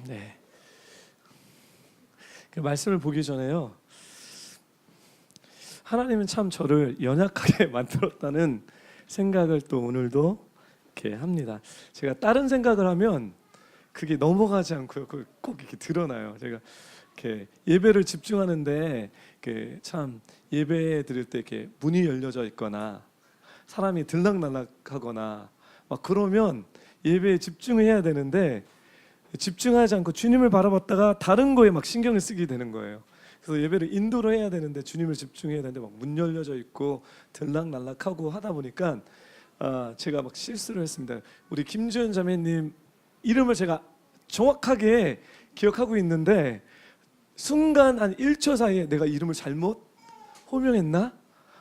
네. 그 말씀을 보기 전에요. 하나님은 참 저를 연약하게 만들었다는 생각을 또 오늘도 이렇게 합니다. 제가 다른 생각을 하면 그게 넘어가지 않고요. 꼭 이렇게 드러나요. 제가 이렇게 예배를 집중하는데 참 예배 드릴 때 이렇게 문이 열려져 있거나 사람이 들락날락하거나 막 그러면 예배에 집중해야 되는데 집중하지 않고 주님을 바라봤다가 다른 거에 막 신경을 쓰게 되는 거예요. 그래서 예배를 인도로 해야 되는데 주님을 집중해야 되는데 막 문 열려져 있고 들락날락하고 하다 보니까 제가 막 실수를 했습니다. 우리 김주현 자매님 이름을 제가 정확하게 기억하고 있는데 순간 한 1초 사이에 내가 이름을 잘못 호명했나?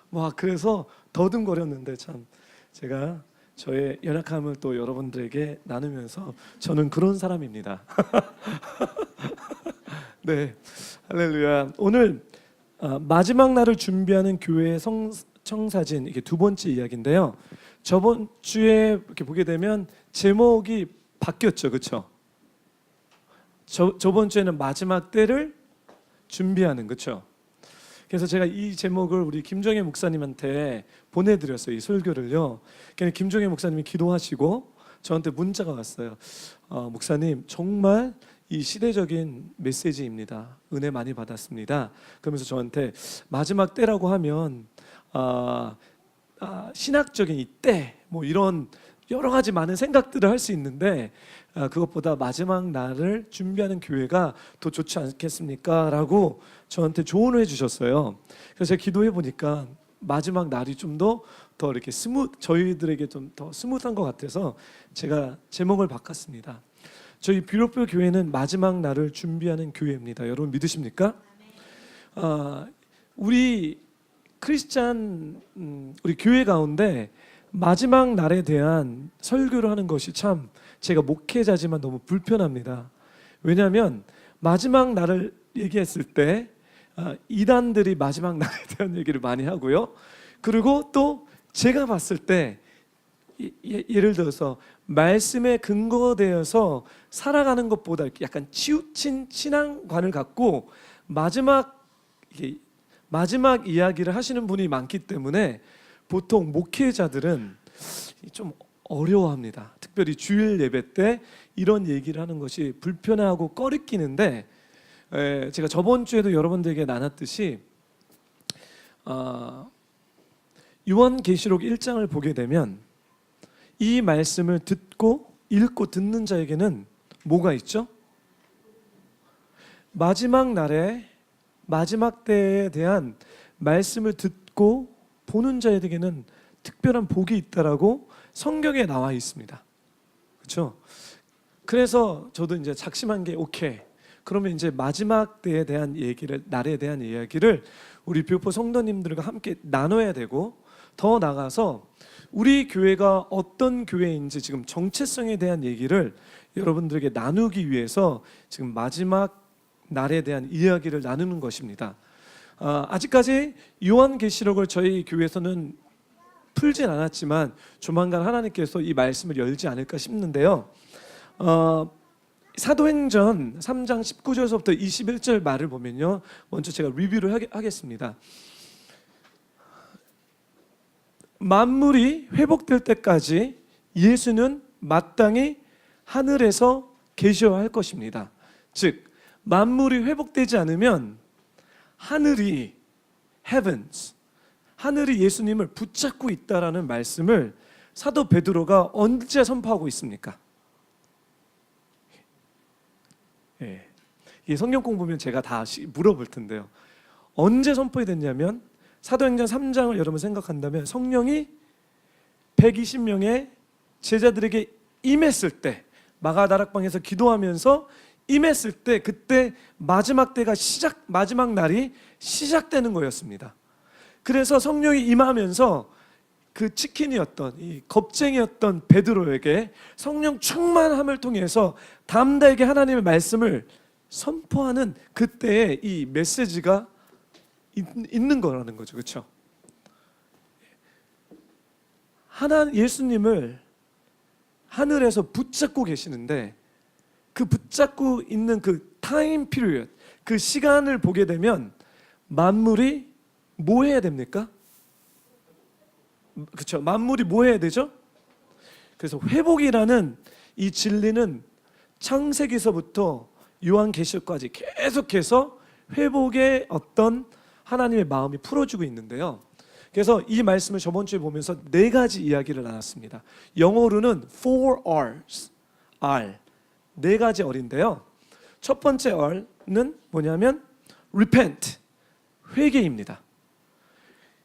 막 그래서 더듬거렸는데 참 제가 저의 연약함을 또 여러분들에게 나누면서 저는 그런 사람입니다. 네, 할렐루야. 오늘 마지막 날을 준비하는 교회의 청사진 이게 두 번째 이야기인데요. 저번 주에 이렇게 보게 되면 제목이 바뀌었죠, 그렇죠? 저번 주에는 마지막 때를 준비하는, 그렇죠? 그래서 제가 이 제목을 우리 김종혜 목사님한테 보내드렸어요. 이 설교를요. 그러니까 김종혜 목사님이 기도하시고 저한테 문자가 왔어요. 목사님 정말 이 시대적인 메시지입니다. 은혜 많이 받았습니다. 그러면서 저한테 마지막 때라고 하면 신학적인 이 때 뭐 이런 여러 가지 많은 생각들을 할 수 있는데 그것보다 마지막 날을 준비하는 교회가 더 좋지 않겠습니까? 라고 저한테 조언을 해주셨어요. 그래서 제가 기도해 보니까 마지막 날이 좀 더 이렇게 저희들에게 좀 더 스무스한 것 같아서 제가 제목을 바꿨습니다. 저희 뷰로프 교회는 마지막 날을 준비하는 교회입니다. 여러분 믿으십니까? 우리 크리스찬 우리 교회 가운데 마지막 날에 대한 설교를 하는 것이 참 제가 목회자지만 너무 불편합니다. 왜냐하면 마지막 날을 얘기했을 때 이단들이 마지막 날에 대한 얘기를 많이 하고요. 그리고 또 제가 봤을 때 예를 들어서 말씀에 근거되어서 살아가는 것보다 이렇게 약간 치우친 신앙관을 갖고 마지막 이야기를 하시는 분이 많기 때문에 보통 목회자들은 좀 어려워합니다. 특별히 주일 예배 때 이런 얘기를 하는 것이 불편하고 꺼리끼는데 제가 저번 주에도 여러분들에게 나눴듯이 요한계시록 1장을 보게 되면 이 말씀을 듣고 읽고 듣는 자에게는 뭐가 있죠? 마지막 날에 마지막 때에 대한 말씀을 듣고 보는 자에게는 특별한 복이 있다라고 성경에 나와 있습니다. 그렇죠? 그래서 저도 이제 작심한 게 오케이. 그러면 이제 마지막 때에 대한 얘기를 날에 대한 이야기를 우리 뷰포 성도님들과 함께 나눠야 되고 더 나가서 우리 교회가 어떤 교회인지 지금 정체성에 대한 얘기를 여러분들에게 나누기 위해서 지금 마지막 날에 대한 이야기를 나누는 것입니다. 아직까지 요한계시록을 저희 교회에서는 풀진 않았지만 조만간 하나님께서 이 말씀을 열지 않을까 싶는데요. 사도행전 3장 19절서부터 21절 말을 보면요. 먼저 제가 리뷰를 하겠습니다. 만물이 회복될 때까지 예수는 마땅히 하늘에서 계셔야 할 것입니다. 즉 만물이 회복되지 않으면 하늘이 heavens 하늘이 예수님을 붙잡고 있다라는 말씀을 사도 베드로가 언제 선포하고 있습니까? 이 성경 공부면 제가 다 물어볼 텐데요. 언제 선포됐냐면 사도행전 3장을 여러분 생각한다면 성령이 120명의 제자들에게 임했을 때 마가다락방에서 기도하면서 임했을 때 그때 마지막 날이 시작되는 거였습니다. 그래서 성령이 임하면서 그 치킨이었던 이 겁쟁이였던 베드로에게 성령 충만함을 통해서 담대하게 하나님의 말씀을 선포하는 그때의 이 메시지가 있는 거라는 거죠. 그렇죠? 예수님을 하늘에서 붙잡고 계시는데 그 붙잡고 있는 그 타임 피리어드, 그 시간을 보게 되면 만물이 뭐 해야 됩니까? 그렇죠. 만물이 뭐 해야 되죠? 그래서 회복이라는 이 진리는 창세기서부터 요한계시록까지 계속해서 회복의 어떤 하나님의 마음이 풀어주고 있는데요. 그래서 이 말씀을 저번 주에 보면서 네 가지 이야기를 나눴습니다. 영어로는 4R's, R, 네 가지 R인데요. 첫 번째 R는 뭐냐면 repent, 회개입니다.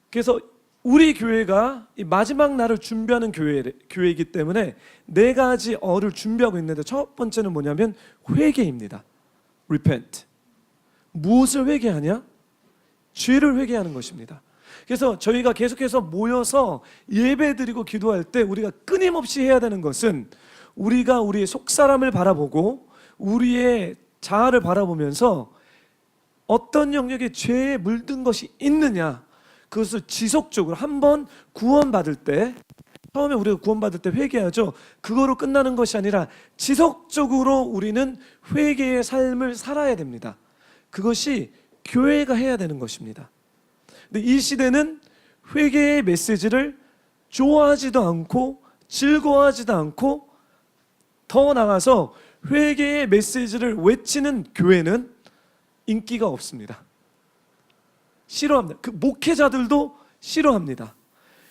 그래서 우리 교회가 이 마지막 날을 준비하는 교회이기 때문에 네 가지 어를 준비하고 있는데 첫 번째는 뭐냐면 회개입니다. repent. 무엇을 회개하냐? 죄를 회개하는 것입니다. 그래서 저희가 계속해서 모여서 예배드리고 기도할 때 우리가 끊임없이 해야 되는 것은 우리가 우리의 속사람을 바라보고 우리의 자아를 바라보면서 어떤 영역에 죄에 물든 것이 있느냐, 그것을 지속적으로 한번 구원받을 때, 처음에 우리가 구원받을 때 회개하죠. 그거로 끝나는 것이 아니라 지속적으로 우리는 회개의 삶을 살아야 됩니다. 그것이 교회가 해야 되는 것입니다. 근데 이 시대는 회개의 메시지를 좋아하지도 않고 즐거워하지도 않고, 더 나아가서 회개의 메시지를 외치는 교회는 인기가 없습니다. 싫어합니다. 그 목회자들도 싫어합니다.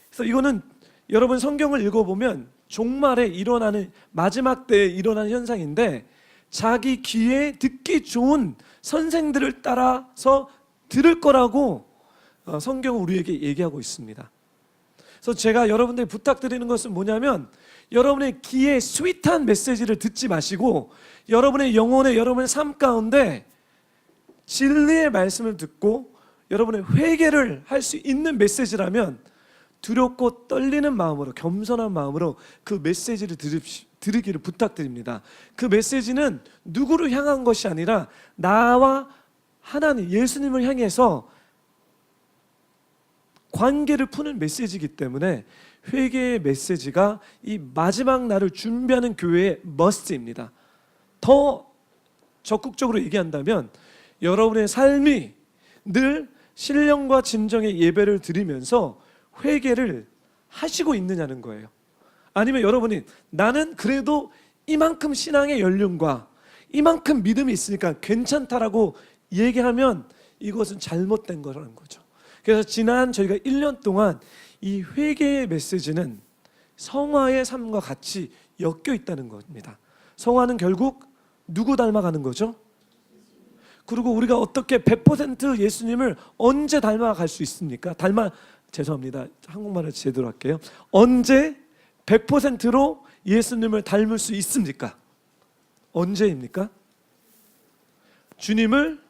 그래서 이거는 여러분 성경을 읽어보면 종말에 일어나는, 마지막 때에 일어나는 현상인데, 자기 귀에 듣기 좋은 선생들을 따라서 들을 거라고 성경은 우리에게 얘기하고 있습니다. 그래서 제가 여러분들이 부탁드리는 것은 뭐냐면, 여러분의 귀에 스윗한 메시지를 듣지 마시고 여러분의 영혼의, 여러분의 삶 가운데 진리의 말씀을 듣고 여러분의 회개를 할 수 있는 메시지라면 두렵고 떨리는 마음으로, 겸손한 마음으로 그 메시지를 들으기를 부탁드립니다. 그 메시지는 누구를 향한 것이 아니라 나와 하나님, 예수님을 향해서 관계를 푸는 메시지이기 때문에 회개의 메시지가 이 마지막 날을 준비하는 교회의 머스트입니다. 더 적극적으로 얘기한다면 여러분의 삶이 늘 신령과 진정의 예배를 드리면서 회개를 하시고 있느냐는 거예요. 아니면 여러분이 나는 그래도 이만큼 신앙의 연륜과 이만큼 믿음이 있으니까 괜찮다라고 얘기하면 이것은 잘못된 거라는 거죠. 그래서 지난 저희가 1년 동안 이 회개의 메시지는 성화의 삶과 같이 엮여 있다는 겁니다. 성화는 결국 누구 닮아가는 거죠? 그리고 우리가 어떻게 100% 예수님을 언제 닮아갈 수 있습니까? 죄송합니다. 한국말을 제대로 할게요. 언제 100%로 예수님을 닮을 수 있습니까? 언제입니까? 주님을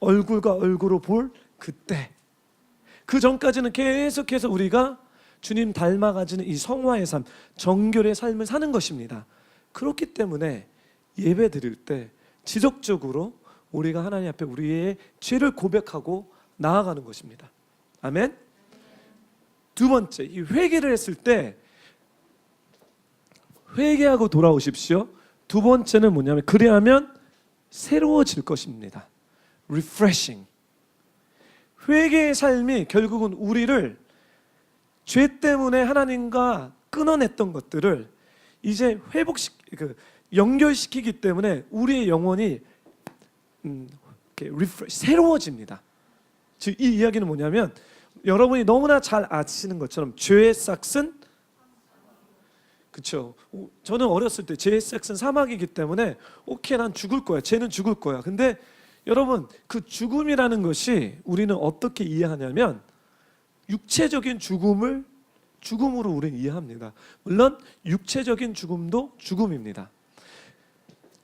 얼굴과 얼굴로 볼 그때. 그 전까지는 계속해서 우리가 주님 닮아가지는 이 성화의 삶, 정결의 삶을 사는 것입니다. 그렇기 때문에 예배 드릴 때 지속적으로 우리가 하나님 앞에 우리의 죄를 고백하고 나아가는 것입니다. 아멘. 두 번째, 이 회개를 했을 때 회개하고 돌아오십시오. 두 번째는 뭐냐면, 그래야면 새로워질 것입니다. Refreshing. 회개의 삶이 결국은 우리를 죄 때문에 하나님과 끊어냈던 것들을 이제 연결시키기 때문에 우리의 영혼이 새로워집니다. 즉 이 이야기는 뭐냐면, 여러분이 너무나 잘 아시는 것처럼 죄의 싹은, 그렇죠, 저는 어렸을 때 죄의 싹은 사막이기 때문에 오케이, 난 죽을 거야, 죄는 죽을 거야. 근데 여러분, 그 죽음이라는 것이 우리는 어떻게 이해하냐면 육체적인 죽음으로 우리는 이해합니다. 물론 육체적인 죽음도 죽음입니다.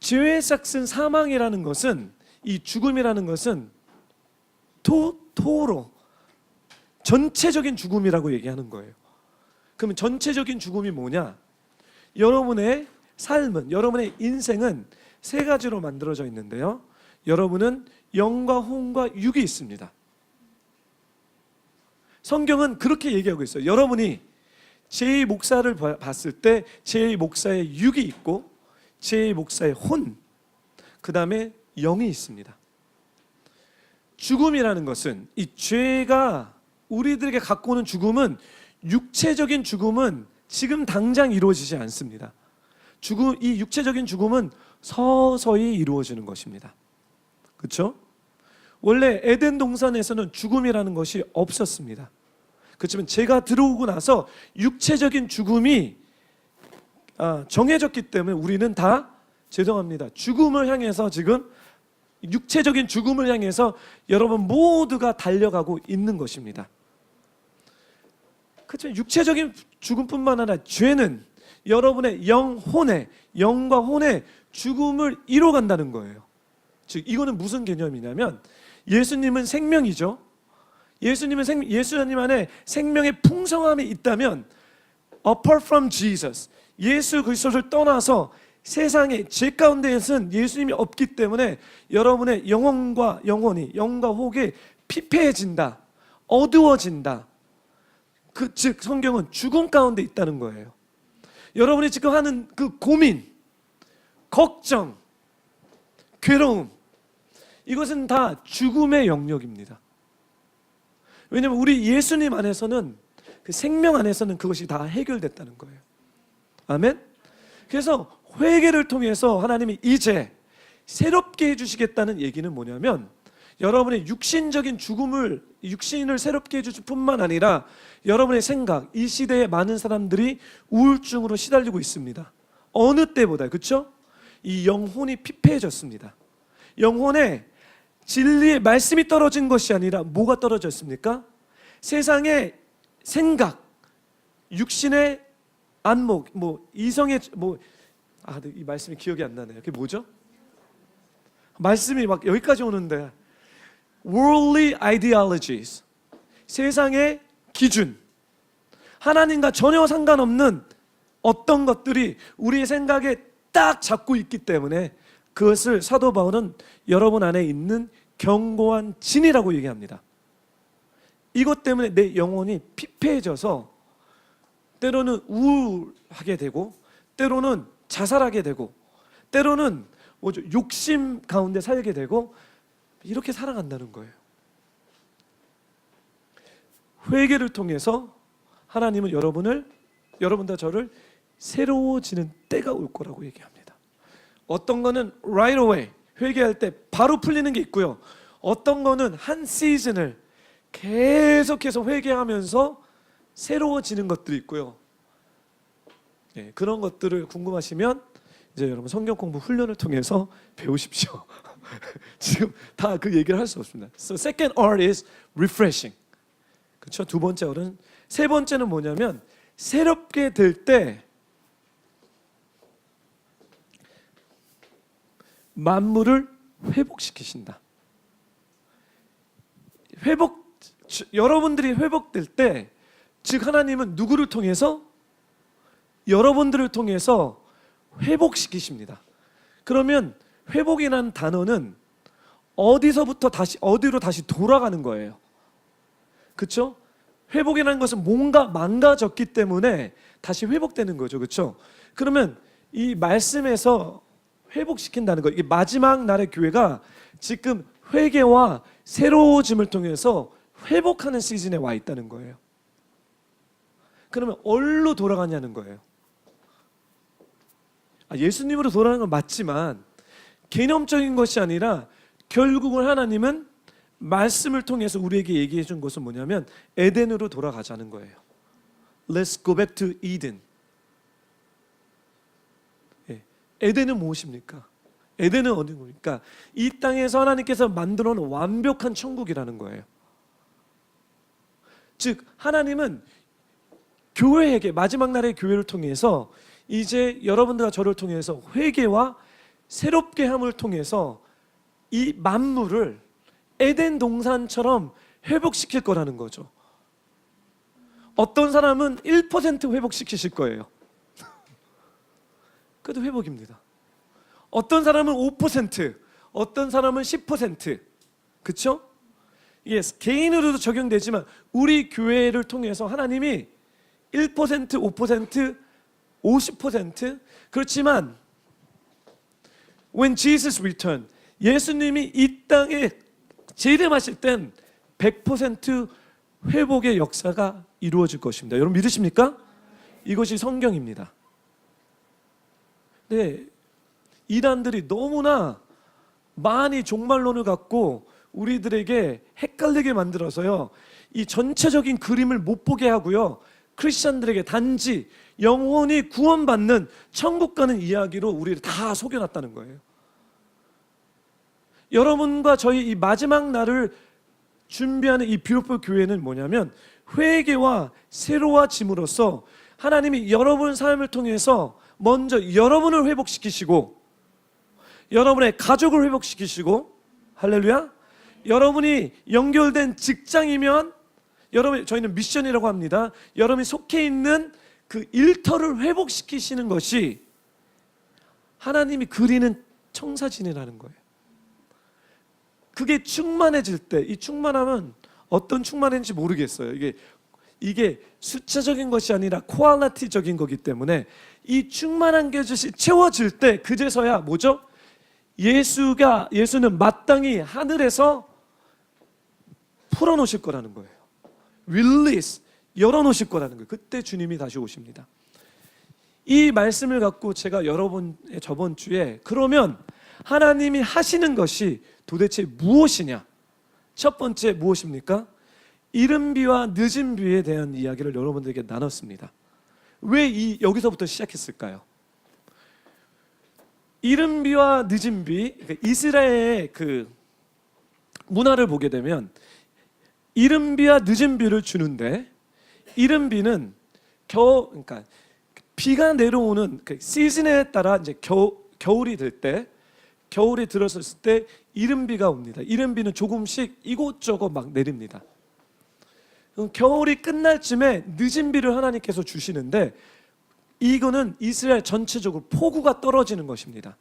죄의 싹은 사망이라는 것은, 이 죽음이라는 것은 토로 전체적인 죽음이라고 얘기하는 거예요. 그러면 전체적인 죽음이 뭐냐? 여러분의 삶은, 여러분의 인생은 세 가지로 만들어져 있는데요. 여러분은 영과 혼과 육이 있습니다. 성경은 그렇게 얘기하고 있어요. 여러분이 제 목사를 봤을 때 제 목사의 육이 있고 제 목사의 혼, 그 다음에 영이 있습니다. 죽음이라는 것은, 이 죄가 우리들에게 갖고 오는 죽음은, 육체적인 죽음은 지금 당장 이루어지지 않습니다. 이 육체적인 죽음은 서서히 이루어지는 것입니다. 그렇죠? 원래 에덴 동산에서는 죽음이라는 것이 없었습니다. 그렇지만 제가 들어오고 나서 육체적인 죽음이 정해졌기 때문에 우리는 다, 죄송합니다, 죽음을 향해서, 지금 육체적인 죽음을 향해서 여러분 모두가 달려가고 있는 것입니다. 그렇죠? 육체적인 죽음뿐만 아니라 죄는 여러분의 영과 혼의 죽음을 이뤄간다는 거예요. 즉 이거는 무슨 개념이냐면, 예수님은 생명이죠. 예수님 안에 생명의 풍성함이 있다면, apart from Jesus, 예수 그리스도를 떠나서 세상에, 제 가운데에서는 예수님이 없기 때문에 여러분의 영과 혹이 피폐해진다, 어두워진다. 즉 성경은 죽음 가운데 있다는 거예요. 여러분이 지금 하는 그 고민, 걱정, 괴로움, 이것은 다 죽음의 영역입니다. 왜냐하면 우리 예수님 안에서는, 그 생명 안에서는 그것이 다 해결됐다는 거예요. 아멘? 그래서 회개를 통해서 하나님이 이제 새롭게 해주시겠다는 얘기는 뭐냐면, 여러분의 육신적인 육신을 새롭게 해주실 뿐만 아니라 여러분의 생각, 이 시대에 많은 사람들이 우울증으로 시달리고 있습니다. 어느 때보다, 그렇죠? 이 영혼이 피폐해졌습니다. 영혼에 진리의 말씀이 떨어진 것이 아니라 뭐가 떨어졌습니까? 세상의 생각, 육신의 안목, 이성의 이 말씀이 기억이 안 나네요. 그게 뭐죠? 말씀이 막 여기까지 오는데, worldly ideologies, 세상의 기준, 하나님과 전혀 상관없는 어떤 것들이 우리의 생각에 딱 잡고 있기 때문에, 그것을 사도 바울은 여러분 안에 있는 견고한 진이라고 얘기합니다. 이것 때문에 내 영혼이 피폐해져서 때로는 우울하게 되고, 때로는 자살하게 되고, 때로는 욕심 가운데 살게 되고, 이렇게 살아간다는 거예요. 회개를 통해서 하나님은 여러분과 저를 새로워지는 때가 올 거라고 얘기합니다. 어떤 거는 right away, 회개할 때 바로 풀리는 게 있고요. 어떤 거는 한 시즌을 계속해서 회개하면서 새로워지는 것들이 있고요. 그런 것들을 궁금하시면 이제 여러분 성경 공부 훈련을 통해서 배우십시오. 지금 다 그 얘기를 할 수 없습니다. So second R is refreshing. 그렇죠? 두 번째 R은, 세 번째는 뭐냐면, 새롭게 될 때 만물을 회복시키신다. 여러분들이 회복될 때, 즉 하나님은 누구를 통해서? 여러분들을 통해서 회복시키십니다. 그러면 회복이라는 단어는 어디로 다시 돌아가는 거예요. 그렇죠? 회복이라는 것은 뭔가 망가졌기 때문에 다시 회복되는 거죠. 그렇죠? 그러면 이 말씀에서 회복시킨다는 거, 이게 마지막 날의 교회가 지금 회개와 새로워짐을 통해서 회복하는 시즌에 와 있다는 거예요. 그러면 어디로 돌아가냐는 거예요. 예수님으로 돌아가는 건 맞지만 개념적인 것이 아니라, 결국은 하나님은 말씀을 통해서 우리에게 얘기해 준 것은 뭐냐면, 에덴으로 돌아가자는 거예요. Let's go back to Eden. 에덴은 무엇입니까? 에덴은 어디입니까? 이 땅에서 하나님께서 만들어 놓은 완벽한 천국이라는 거예요. 즉 하나님은 교회에게, 마지막 날의 교회를 통해서 이제 여러분들과 저를 통해서 회개와 새롭게 함을 통해서 이 만물을 에덴 동산처럼 회복시킬 거라는 거죠. 어떤 사람은 1% 회복시키실 거예요. 그래도 회복입니다. 어떤 사람은 5%, 어떤 사람은 10%. 그렇죠? 이게 개인으로도 적용되지만 우리 교회를 통해서 하나님이 1%, 5%, 50%, 그렇지만 When Jesus returned, 예수님이 이 땅에 재림하실 땐 100% 회복의 역사가 이루어질 것입니다. 여러분 믿으십니까? 이것이 성경입니다. 네, 이단들이 너무나 많이 종말론을 갖고 우리들에게 헷갈리게 만들어서요, 이 전체적인 그림을 못 보게 하고요, 크리스천들에게 단지 영혼이 구원받는 천국 가는 이야기로 우리를 다 속여놨다는 거예요. 여러분과 저희 이 마지막 날을 준비하는 이 뷰티풀 교회는 뭐냐면, 회개와 새로워짐으로써 하나님이 여러분 삶을 통해서 먼저 여러분을 회복시키시고, 여러분의 가족을 회복시키시고, 할렐루야, 여러분이 연결된 직장이면 저희는 미션이라고 합니다. 여러분이 속해 있는 그 일터를 회복시키시는 것이 하나님이 그리는 청사진이라는 거예요. 그게 충만해질 때, 이 충만함은 어떤 충만인지 모르겠어요. 이게 숫자적인 것이 아니라 퀄리티적인 거기 때문에, 이 충만한 것이 채워질 때 그제서야 뭐죠? 예수는 마땅히 하늘에서 풀어놓으실 거라는 거예요. Release, 열어놓으실 거라는 거예요. 그때 주님이 다시 오십니다. 이 말씀을 갖고 제가 여러분의 저번 주에, 그러면 하나님이 하시는 것이 도대체 무엇이냐? 첫 번째 무엇입니까? 이른 비와 늦은 비에 대한 이야기를 여러분들에게 나눴습니다. 왜 여기서부터 시작했을까요? 이른 비와 늦은 비, 이스라엘의 그 문화를 보게 되면 이른 비와 늦은 비를 주는데, 이른 비는 그러니까 비가 내려오는 그 시즌에 따라 이제 겨울이 들었을 때 이른 비가 옵니다. 이른 비는 조금씩 이곳저곳 막 내립니다. 겨울이 끝날 쯤에 늦은 비를 하나님께서 주시는데, 이거는 이스라엘 전체적으로 폭우가 떨어지는 것입니다.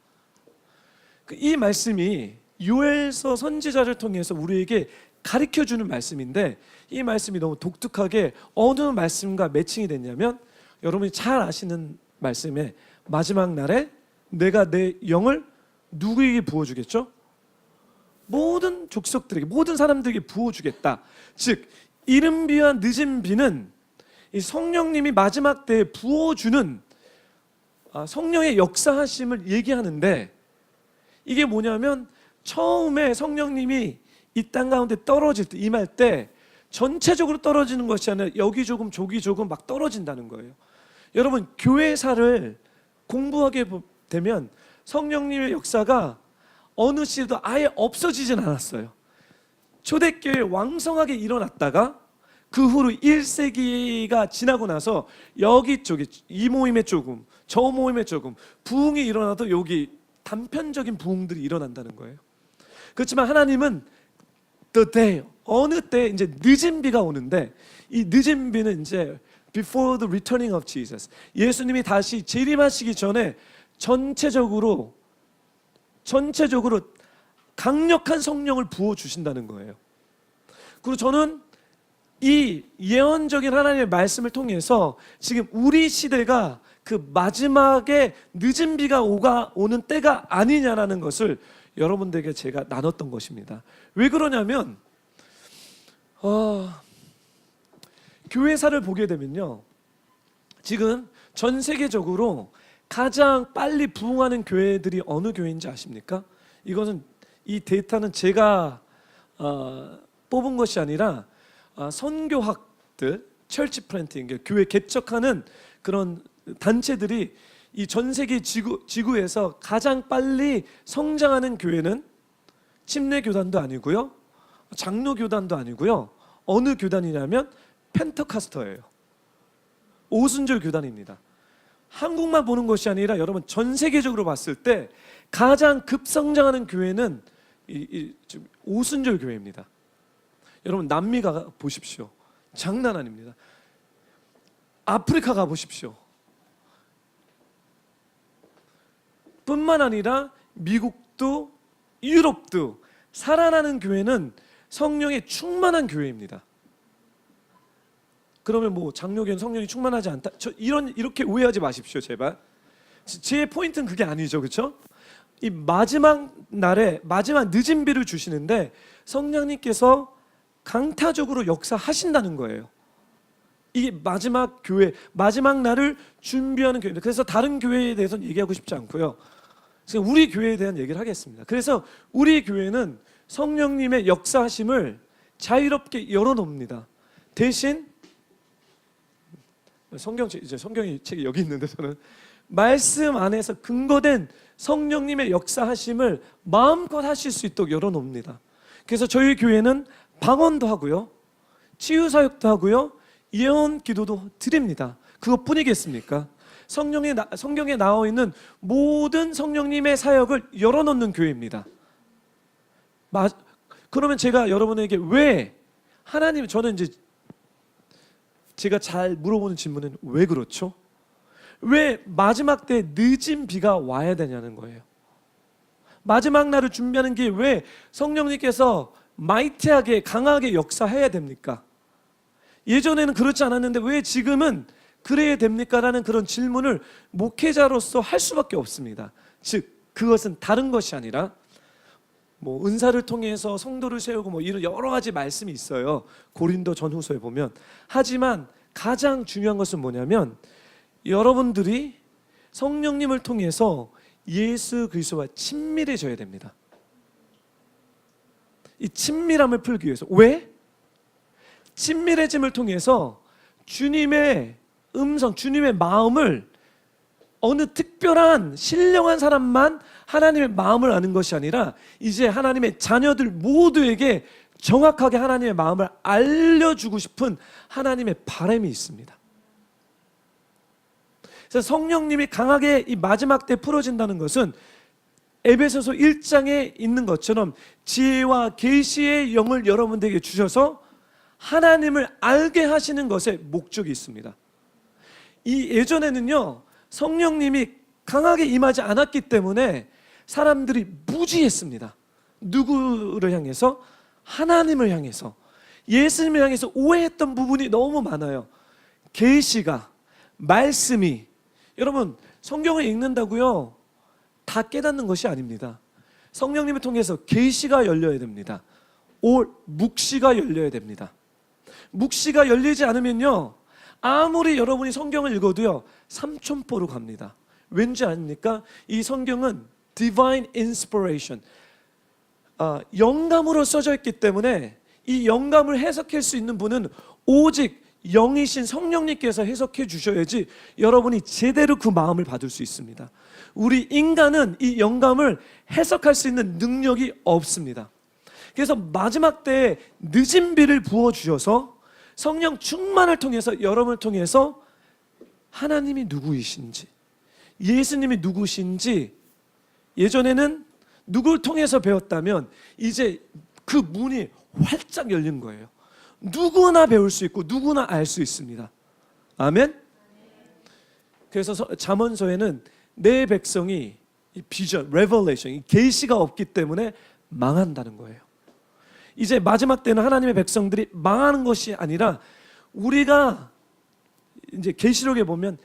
이 말씀이 요엘서 선지자를 통해서 우리에게 가르쳐주는 말씀인데, 이 말씀이 너무 독특하게 어느 말씀과 매칭이 됐냐면, 여러분이 잘 아시는 말씀에 마지막 날에 내가 내 영을 누구에게 부어주겠죠? 모든 족속들에게, 모든 사람들에게 부어주겠다. 즉 이른 비와 늦은 비는 이 성령님이 마지막 때에 부어주는 성령의 역사하심을 얘기하는데, 이게 뭐냐면 처음에 성령님이 이 땅 가운데 떨어질 때, 임할 때 전체적으로 떨어지는 것이 아니라 여기 조금 저기 조금 막 떨어진다는 거예요. 여러분, 교회사를 공부하게 되면 성령님의 역사가 어느 시대도 아예 없어지진 않았어요. 초대교회 왕성하게 일어났다가 그 후로 1세기가 지나고 나서 여기저기 이 모임에 조금 저 모임에 조금 부흥이 일어나도 여기 단편적인 부흥들이 일어난다는 거예요. 그렇지만 하나님은 the day, 어느 때 이제 늦은 비가 오는데, 이 늦은 비는 이제 before the returning of Jesus, 예수님이 다시 재림하시기 전에 전체적으로 강력한 성령을 부어 주신다는 거예요. 그리고 저는 이 예언적인 하나님의 말씀을 통해서 지금 우리 시대가 그 마지막에 늦은 비가 오는 때가 아니냐라는 것을 여러분들에게 제가 나눴던 것입니다. 왜 그러냐면 교회사를 보게 되면요, 지금 전 세계적으로 가장 빨리 부흥하는 교회들이 어느 교회인지 아십니까? 이 데이터는 제가 뽑은 것이 아니라 선교학들, 철치 플랜팅, 교회 개척하는 그런 단체들이 이 전 세계 지구에서 가장 빨리 성장하는 교회는 침례교단도 아니고요, 장로교단도 아니고요, 어느 교단이냐면 펜터카스터예요. 오순절 교단입니다. 한국만 보는 것이 아니라 여러분 전 세계적으로 봤을 때 가장 급성장하는 교회는 오순절 교회입니다. 여러분 남미 가 보십시오. 장난 아닙니다. 아프리카 가 보십시오. 뿐만 아니라 미국도 유럽도 살아나는 교회는 성령에 충만한 교회입니다. 그러면 뭐 장로교는 성령이 충만하지 않다, 이렇게 오해하지 마십시오, 제발. 제 포인트는 그게 아니죠, 그렇죠? 이 마지막 날에 마지막 늦은 비를 주시는데 성령님께서 강타적으로 역사하신다는 거예요. 이게 마지막 교회, 마지막 날을 준비하는 교회입니다. 그래서 다른 교회에 대해서는 얘기하고 싶지 않고요. 지금 우리 교회에 대한 얘기를 하겠습니다. 그래서 우리 교회는 성령님의 역사하심을 자유롭게 열어놓습니다. 대신 성경이 책이 여기 있는데 저는 말씀 안에서 근거된 성령님의 역사하심을 마음껏 하실 수 있도록 열어놓습니다. 그래서 저희 교회는 방언도 하고요, 치유사역도 하고요, 예언 기도도 드립니다. 그것뿐이겠습니까? 성경에 나와 있는 모든 성령님의 사역을 열어놓는 교회입니다. 그러면 제가 여러분에게 왜 하나님, 저는 이제 제가 잘 물어보는 질문은 왜 그렇죠? 왜 마지막 때 늦은 비가 와야 되냐는 거예요. 마지막 날을 준비하는 게 왜 성령님께서 마이티하게 강하게 역사해야 됩니까? 예전에는 그렇지 않았는데 왜 지금은 그래야 됩니까? 라는 그런 질문을 목회자로서 할 수밖에 없습니다. 즉 그것은 다른 것이 아니라 뭐 은사를 통해서 성도를 세우고 뭐 이런 여러 가지 말씀이 있어요. 고린도 전후서에 보면. 하지만 가장 중요한 것은 뭐냐면 여러분들이 성령님을 통해서 예수 그리스도와 친밀해져야 됩니다. 이 친밀함을 풀기 위해서. 왜? 친밀해짐을 통해서 주님의 음성, 주님의 마음을 어느 특별한 신령한 사람만 하나님의 마음을 아는 것이 아니라 이제 하나님의 자녀들 모두에게 정확하게 하나님의 마음을 알려주고 싶은 하나님의 바람이 있습니다. 그래서 성령님이 강하게 이 마지막 때 풀어진다는 것은 에베소서 1장에 있는 것처럼 지혜와 계시의 영을 여러분들에게 주셔서 하나님을 알게 하시는 것에 목적이 있습니다. 이 예전에는요, 성령님이 강하게 임하지 않았기 때문에 사람들이 무지했습니다. 누구를 향해서? 하나님을 향해서, 예수님을 향해서 오해했던 부분이 너무 많아요. 계시가, 말씀이, 여러분 성경을 읽는다고요 다 깨닫는 것이 아닙니다. 성령님을 통해서 계시가 열려야 됩니다. 묵시가 열려야 됩니다. 묵시가 열리지 않으면요, 아무리 여러분이 성경을 읽어도요 삼천포로 갑니다. 왠지 아닙니까? 이 성경은 Divine Inspiration, 영감으로 써져 있기 때문에 이 영감을 해석할 수 있는 분은 오직 영이신 성령님께서 해석해 주셔야지 여러분이 제대로 그 마음을 받을 수 있습니다. 우리 인간은 이 영감을 해석할 수 있는 능력이 없습니다. 그래서 마지막 때에 늦은 비를 부어주셔서 성령 충만을 통해서 여러분을 통해서 하나님이 누구이신지, 예수님이 누구신지 예전에는 누구를 통해서 배웠다면 이제 그 문이 활짝 열린 거예요. 누구나 배울 수 있고 누구나 알 수 있습니다. 아멘? 그래서 잠언서에는 내 백성이 이 비전, 레벨레이션, 이 계시가 없기 때문에 망한다는 거예요. 이제 마지막 때는 하나님의 백성들이 망하는 것이 아니라 우리가 이제 계시록에 보면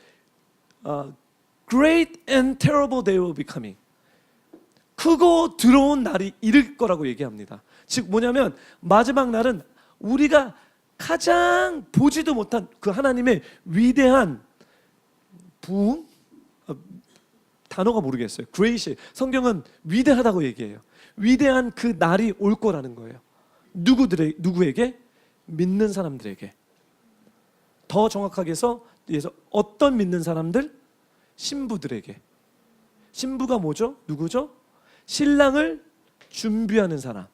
Great and terrible day will be coming. 크고 더러운 날이 이를 거라고 얘기합니다. 즉 뭐냐면 마지막 날은 우리가 가장 보지도 못한 그 하나님의 위대한 부흥? 단어가 모르겠어요. Great. 성경은 위대하다고 얘기해요. 위대한 그 날이 올 거라는 거예요. 누구에게? 믿는 사람들에게. 더 정확하게 해서 어떤 믿는 사람들? 신부들에게. 신부가 뭐죠? 누구죠? 신랑을 준비하는 사람.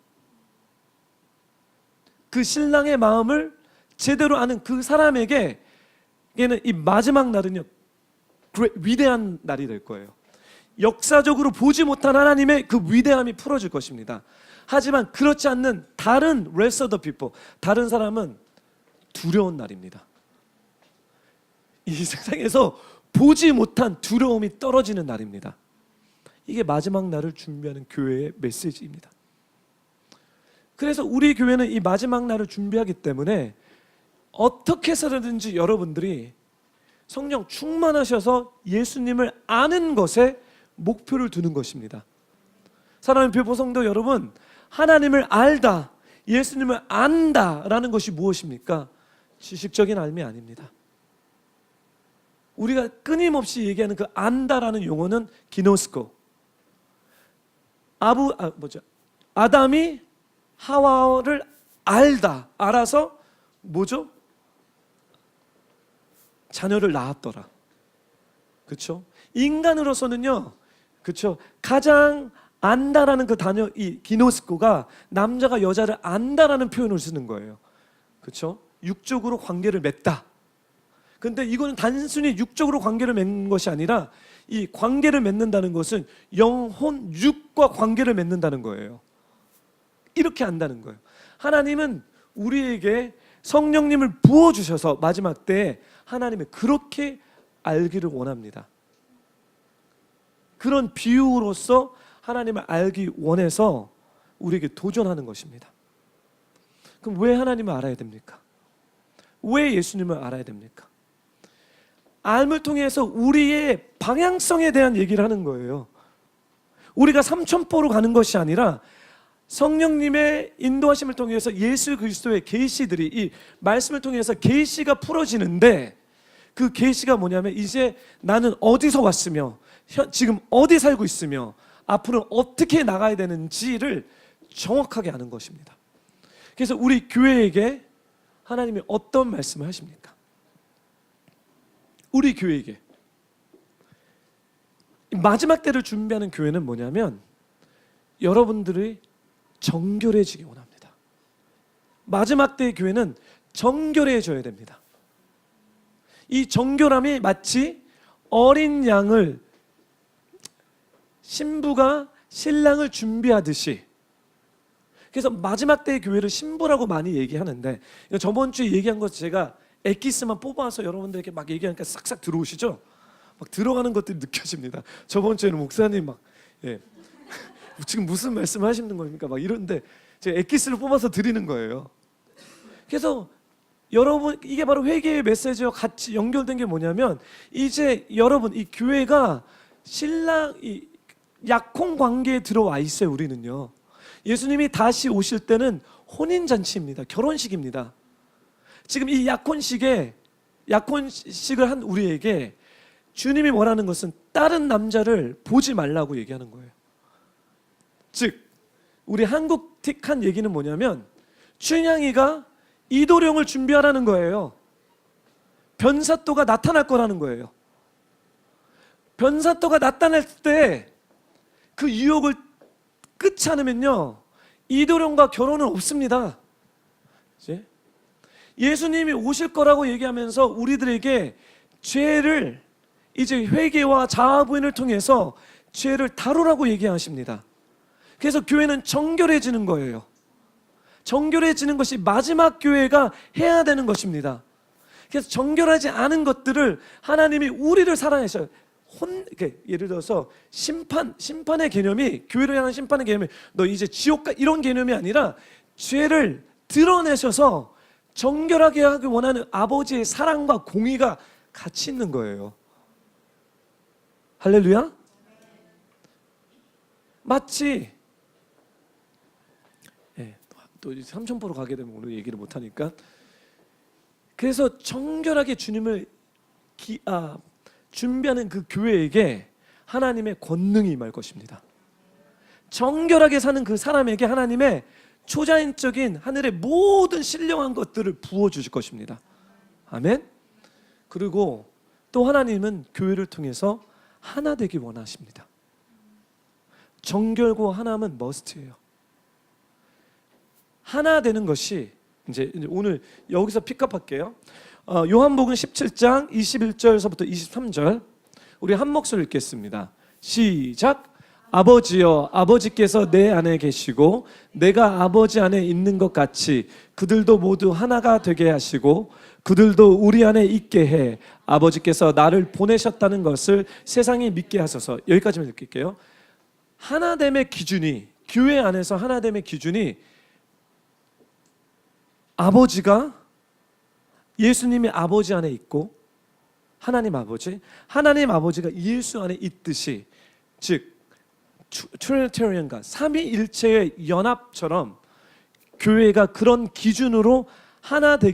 그 신랑의 마음을 제대로 아는 그 사람에게 얘는 이 마지막 날은요 위대한 날이 될 거예요. 역사적으로 보지 못한 하나님의 그 위대함이 풀어질 것입니다. 하지만 그렇지 않는 다른 rest of the people, 다른 사람은 두려운 날입니다. 이 세상에서 보지 못한 두려움이 떨어지는 날입니다. 이게 마지막 날을 준비하는 교회의 메시지입니다. 그래서 우리 교회는 이 마지막 날을 준비하기 때문에 어떻게 해서든지 여러분들이 성령 충만하셔서 예수님을 아는 것에 목표를 두는 것입니다. 사랑하는 교회 성도 여러분, 하나님을 알다, 예수님을 안다라는 것이 무엇입니까? 지식적인 알미 아닙니다. 우리가 끊임없이 얘기하는 그 안다라는 용어는 기노스코. 아담이 하와를 알아서 뭐죠? 자녀를 낳았더라. 그렇죠? 인간으로서는요, 그렇죠? 가장 안다라는 그 단어, 이 기노스코가 남자가 여자를 안다라는 표현을 쓰는 거예요. 그렇죠? 육적으로 관계를 맺다. 근데 이거는 단순히 육적으로 관계를 맺는 것이 아니라 이 관계를 맺는다는 것은 영혼, 육과 관계를 맺는다는 거예요. 이렇게 안다는 거예요. 하나님은 우리에게 성령님을 부어주셔서 마지막 때에 하나님을 그렇게 알기를 원합니다. 그런 비유로서 하나님을 알기 원해서 우리에게 도전하는 것입니다. 그럼 왜 하나님을 알아야 됩니까? 왜 예수님을 알아야 됩니까? 알을 통해서 우리의 방향성에 대한 얘기를 하는 거예요. 우리가 삼천포로 가는 것이 아니라 성령님의 인도하심을 통해서 예수 그리스도의 계시들이 이 말씀을 통해서 계시가 풀어지는데, 그 계시가 뭐냐면 이제 나는 어디서 왔으며 지금 어디 살고 있으며 앞으로 어떻게 나가야 되는지를 정확하게 아는 것입니다. 그래서 우리 교회에게 하나님이 어떤 말씀을 하십니까? 우리 교회에게 마지막 때를 준비하는 교회는 뭐냐면 여러분들이 정결해지기 원합니다. 마지막 때의 교회는 정결해져야 됩니다. 이 정결함이 마치 어린 양을 신부가 신랑을 준비하듯이, 그래서 마지막 때의 교회를 신부라고 많이 얘기하는데, 저번 주에 얘기한 것 제가 엑기스만 뽑아서 여러분들에게 막 얘기하니까 싹싹 들어오시죠? 막 들어가는 것들이 느껴집니다. 저번 주에는 목사님 막 지금 무슨 말씀 하시는 겁니까? 막 이런데 제가 엑기스를 뽑아서 드리는 거예요. 그래서 여러분, 이게 바로 회개의 메시지와 같이 연결된 게 뭐냐면, 이제 여러분 이 교회가 신랑 이 약혼 관계에 들어와 있어요. 우리는요, 예수님이 다시 오실 때는 혼인잔치입니다. 결혼식입니다. 지금 이 약혼식을 한 우리에게 주님이 원하는 것은 다른 남자를 보지 말라고 얘기하는 거예요. 즉 우리 한국틱한 얘기는 뭐냐면 춘향이가 이도령을 준비하라는 거예요. 변사또가 나타날 거라는 거예요. 변사또가 나타날 때 그 유혹을 끊지 않으면요, 이도령과 결혼은 없습니다. 이제 예수님이 오실 거라고 얘기하면서 우리들에게 죄를 이제 회개와 자아부인을 통해서 죄를 다루라고 얘기하십니다. 그래서 교회는 정결해지는 거예요. 정결해지는 것이 마지막 교회가 해야 되는 것입니다. 그래서 정결하지 않은 것들을 하나님이 우리를 사랑하셔요. 예를 들어서 심판의 개념이, 교회를 향한 심판의 개념이 너 이제 지옥 가, 이런 개념이 아니라 죄를 드러내셔서 정결하게 하기 원하는 아버지의 사랑과 공의가 같이 있는 거예요. 할렐루야? 마치 또 삼천포로 가게 되면 오늘 얘기를 못하니까, 그래서 정결하게 주님을 준비하는 그 교회에게 하나님의 권능이 임할 것입니다. 정결하게 사는 그 사람에게 하나님의 초자연적인 하늘의 모든 신령한 것들을 부어주실 것입니다. 아멘. 그리고 또 하나님은 교회를 통해서 하나 되기 원하십니다. 정결과 하나는 머스트예요. 하나 되는 것이 이제 오늘 여기서 픽업할게요. 요한복음 17장 21절에서부터 23절 우리 한 목소리 읽겠습니다. 시작. 아버지여, 아버지께서 내 안에 계시고 내가 아버지 안에 있는 것 같이 그들도 모두 하나가 되게 하시고 그들도 우리 안에 있게 해 아버지께서 나를 보내셨다는 것을 세상이 믿게 하소서. 여기까지만 읽을게요. 하나됨의 기준이, 교회 안에서 하나됨의 기준이 아버지가, 예수님이 아버지 안에 있고 하나님 아버지가 예수 안에 있듯이, 즉 트리니테리언과 삼위일체의 연합처럼 교회가 그런 기준으로 하나 될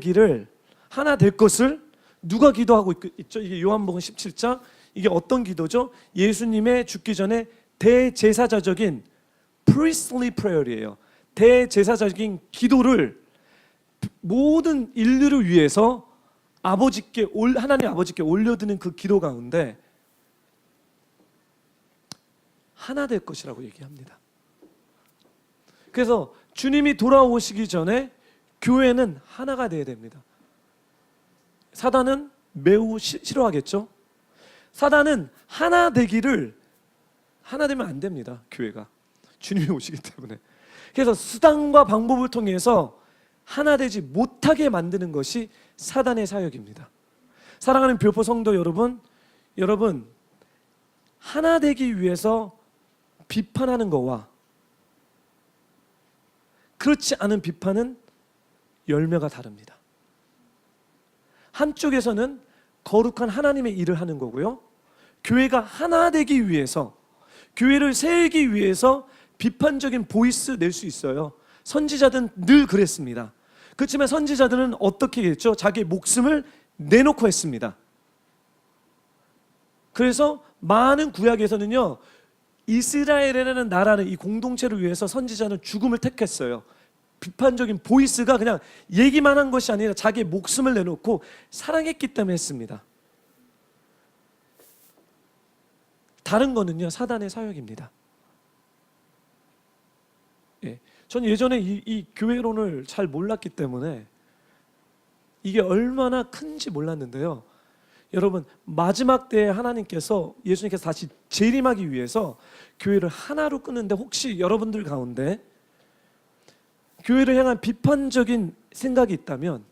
것을 누가 기도하고 있죠? 이게 요한복음 17장, 이게 어떤 기도죠? 예수님의 죽기 전에 대제사자적인 priestly prayer이에요. 대제사자적인 기도를 모든 인류를 위해서 하나님 아버지께 올려드는 그 기도 가운데 하나 될 것이라고 얘기합니다. 그래서 주님이 돌아오시기 전에 교회는 하나가 돼야 됩니다. 사단은 매우 싫어하겠죠? 사단은 하나 되면 안 됩니다. 교회가 주님이 오시기 때문에. 그래서 수단과 방법을 통해서 하나 되지 못하게 만드는 것이 사단의 사역입니다. 사랑하는 뷰포 성도 여러분 하나 되기 위해서 비판하는 거와 그렇지 않은 비판은 열매가 다릅니다. 한쪽에서는 거룩한 하나님의 일을 하는 거고요, 교회가 하나 되기 위해서, 교회를 세우기 위해서 비판적인 보이스 낼 수 있어요. 선지자들은 늘 그랬습니다. 그렇지만 선지자들은 어떻게 했죠? 자기 목숨을 내놓고 했습니다. 그래서 많은 구약에서는요, 이스라엘이라는 나라는 이 공동체를 위해서 선지자는 죽음을 택했어요. 비판적인 보이스가 그냥 얘기만 한 것이 아니라 자기의 목숨을 내놓고 사랑했기 때문에 했습니다. 다른 거는요, 사단의 사역입니다. 저는 예전에 이 교회론을 잘 몰랐기 때문에 이게 얼마나 큰지 몰랐는데요, 여러분, 마지막 때에 예수님께서 다시 재림하기 위해서 교회를 하나로 끊는데, 혹시 여러분들 가운데 교회를 향한 비판적인 생각이 있다면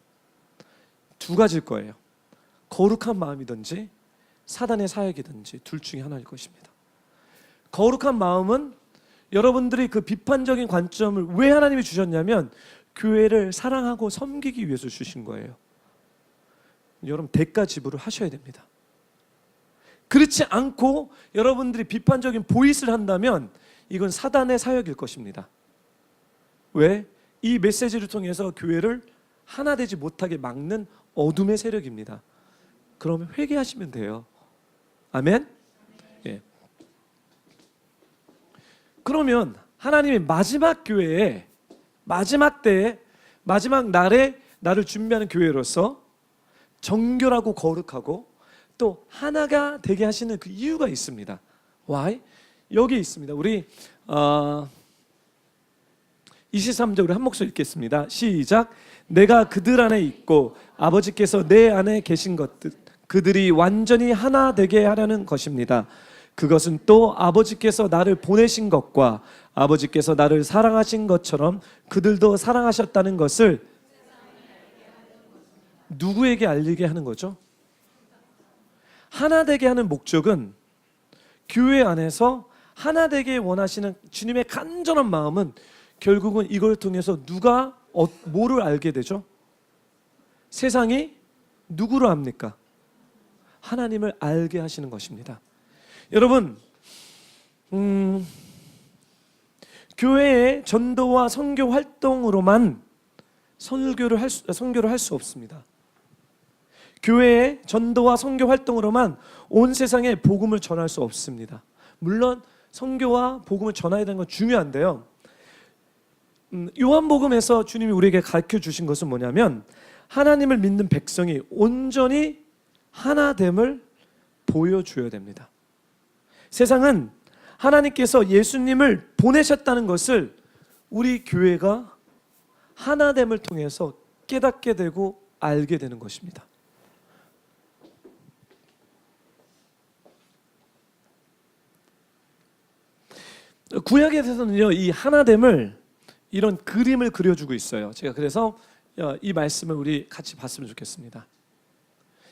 두 가지일 거예요. 거룩한 마음이든지 사단의 사역이든지 둘 중에 하나일 것입니다. 거룩한 마음은 여러분들이 그 비판적인 관점을 왜 하나님이 주셨냐면 교회를 사랑하고 섬기기 위해서 주신 거예요. 여러분, 대가 지불을 하셔야 됩니다. 그렇지 않고 여러분들이 비판적인 보이스를 한다면 이건 사단의 사역일 것입니다. 왜? 이 메시지를 통해서 교회를 하나 되지 못하게 막는 어둠의 세력입니다. 그러면 회개하시면 돼요. 아멘? 예. 그러면 하나님의 마지막 교회에, 마지막 때에, 마지막 날에 나를 준비하는 교회로서 정결하고 거룩하고 또 하나가 되게 하시는 그 이유가 있습니다. Why? 여기 있습니다. 우리 23절 우리 한 목소리 읽겠습니다. 시작. 내가 그들 안에 있고 아버지께서 내 안에 계신 것들, 그들이 완전히 하나 되게 하려는 것입니다. 그것은 또 아버지께서 나를 보내신 것과 아버지께서 나를 사랑하신 것처럼 그들도 사랑하셨다는 것을 누구에게 알리게 하는 거죠? 하나 되게 하는 목적은, 교회 안에서 하나 되게 원하시는 주님의 간절한 마음은 결국은 이걸 통해서 누가 뭐를 알게 되죠? 세상이 누구를 압니까? 하나님을 알게 하시는 것입니다. 여러분, 교회의 전도와 선교 활동으로만 선교를 할 수 없습니다. 교회의 전도와 선교 활동으로만 온 세상에 복음을 전할 수 없습니다. 물론 선교와 복음을 전해야 되는 건 중요한데요, 요한복음에서 주님이 우리에게 가르쳐 주신 것은 뭐냐면 하나님을 믿는 백성이 온전히 하나됨을 보여줘야 됩니다. 세상은 하나님께서 예수님을 보내셨다는 것을 우리 교회가 하나됨을 통해서 깨닫게 되고 알게 되는 것입니다. 구약에서는요, 이 하나됨을 이런 그림을 그려주고 있어요. 제가 그래서 이 말씀을 우리 같이 봤으면 좋겠습니다.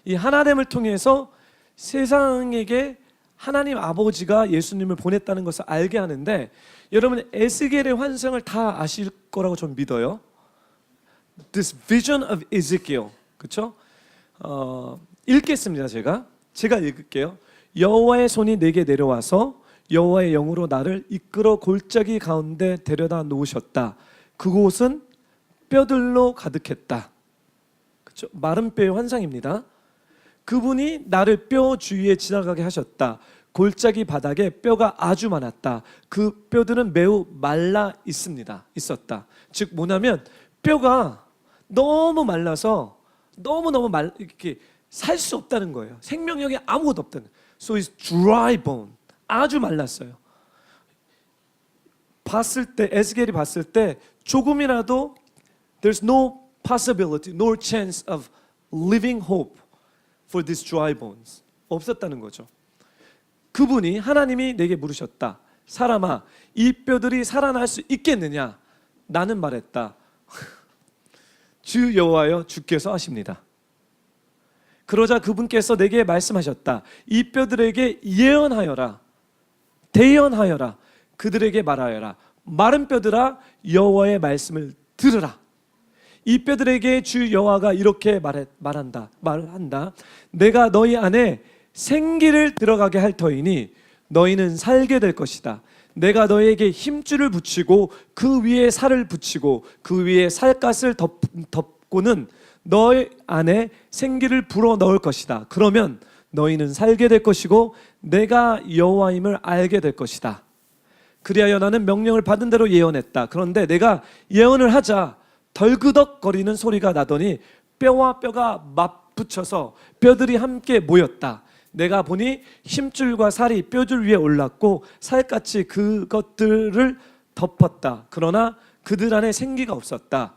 이 하나됨을 통해서 세상에게 하나님 아버지가 예수님을 보냈다는 것을 알게 하는데, 여러분 에스겔의 환상을 다 아실 거라고 저는 믿어요. This vision of Ezekiel, 그렇죠? 읽겠습니다. 제가 읽을게요. 여호와의 손이 내게 내려와서 여호와의 영으로 나를 이끌어 골짜기 가운데 데려다 놓으셨다. 그곳은 뼈들로 가득했다. 그렇죠? 마른 뼈의 환상입니다. 그분이 나를 뼈 주위에 지나가게 하셨다. 골짜기 바닥에 뼈가 아주 많았다. 그 뼈들은 매우 말라 있었다. 즉 뭐냐면 뼈가 너무 말라서 너무너무 이렇게 살 수 없다는 거예요. 생명력이 아무것도 없다는 거예요. So it's dry bone. 아주 말랐어요. 에스겔이 봤을 때 조금이라도 there's no possibility, no chance of living hope for these dry bones. 없었다는 거죠. 그분이 하나님이 내게 물으셨다. 사람아, 이 뼈들이 살아날 수 있겠느냐? 나는 말했다. 주 여호와여, 주께서 하십니다. 그러자 그분께서 내게 말씀하셨다. 이 뼈들에게 예언하여라. 대언하여라. 그들에게 말하여라. 마른 뼈들아, 여호와의 말씀을 들으라. 이 뼈들에게 주 여호와가 이렇게 말한다. 내가 너희 안에 생기를 들어가게 할 터이니 너희는 살게 될 것이다. 내가 너희에게 힘줄을 붙이고 그 위에 살을 붙이고 그 위에 살갗을 덮고는 너희 안에 생기를 불어 넣을 것이다. 그러면 너희는 살게 될 것이고 내가 여호와임을 알게 될 것이다. 그리하여 나는 명령을 받은 대로 예언했다. 그런데 내가 예언을 하자 덜그덕거리는 소리가 나더니 뼈와 뼈가 맞붙여서 뼈들이 함께 모였다. 내가 보니 힘줄과 살이 뼈줄 위에 올랐고 살같이 그것들을 덮었다. 그러나 그들 안에 생기가 없었다.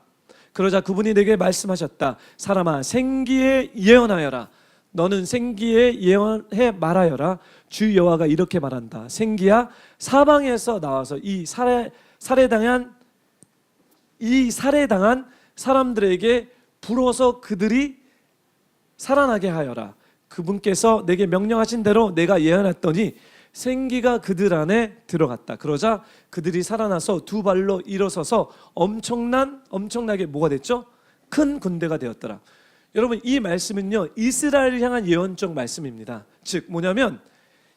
그러자 그분이 내게 말씀하셨다. 사람아, 생기에 예언하여라. 너는 생기에 예언해 말하여라. 주 여호와가 이렇게 말한다. 생기야, 사방에서 나와서 이 살해당한 사람들에게 불어서 그들이 살아나게 하여라. 그분께서 내게 명령하신 대로 내가 예언했더니 생기가 그들 안에 들어갔다. 그러자 그들이 살아나서 두 발로 일어서서 엄청나게 뭐가 됐죠? 큰 군대가 되었더라. 여러분, 이 말씀은요, 이스라엘을 향한 예언적 말씀입니다. 즉 뭐냐면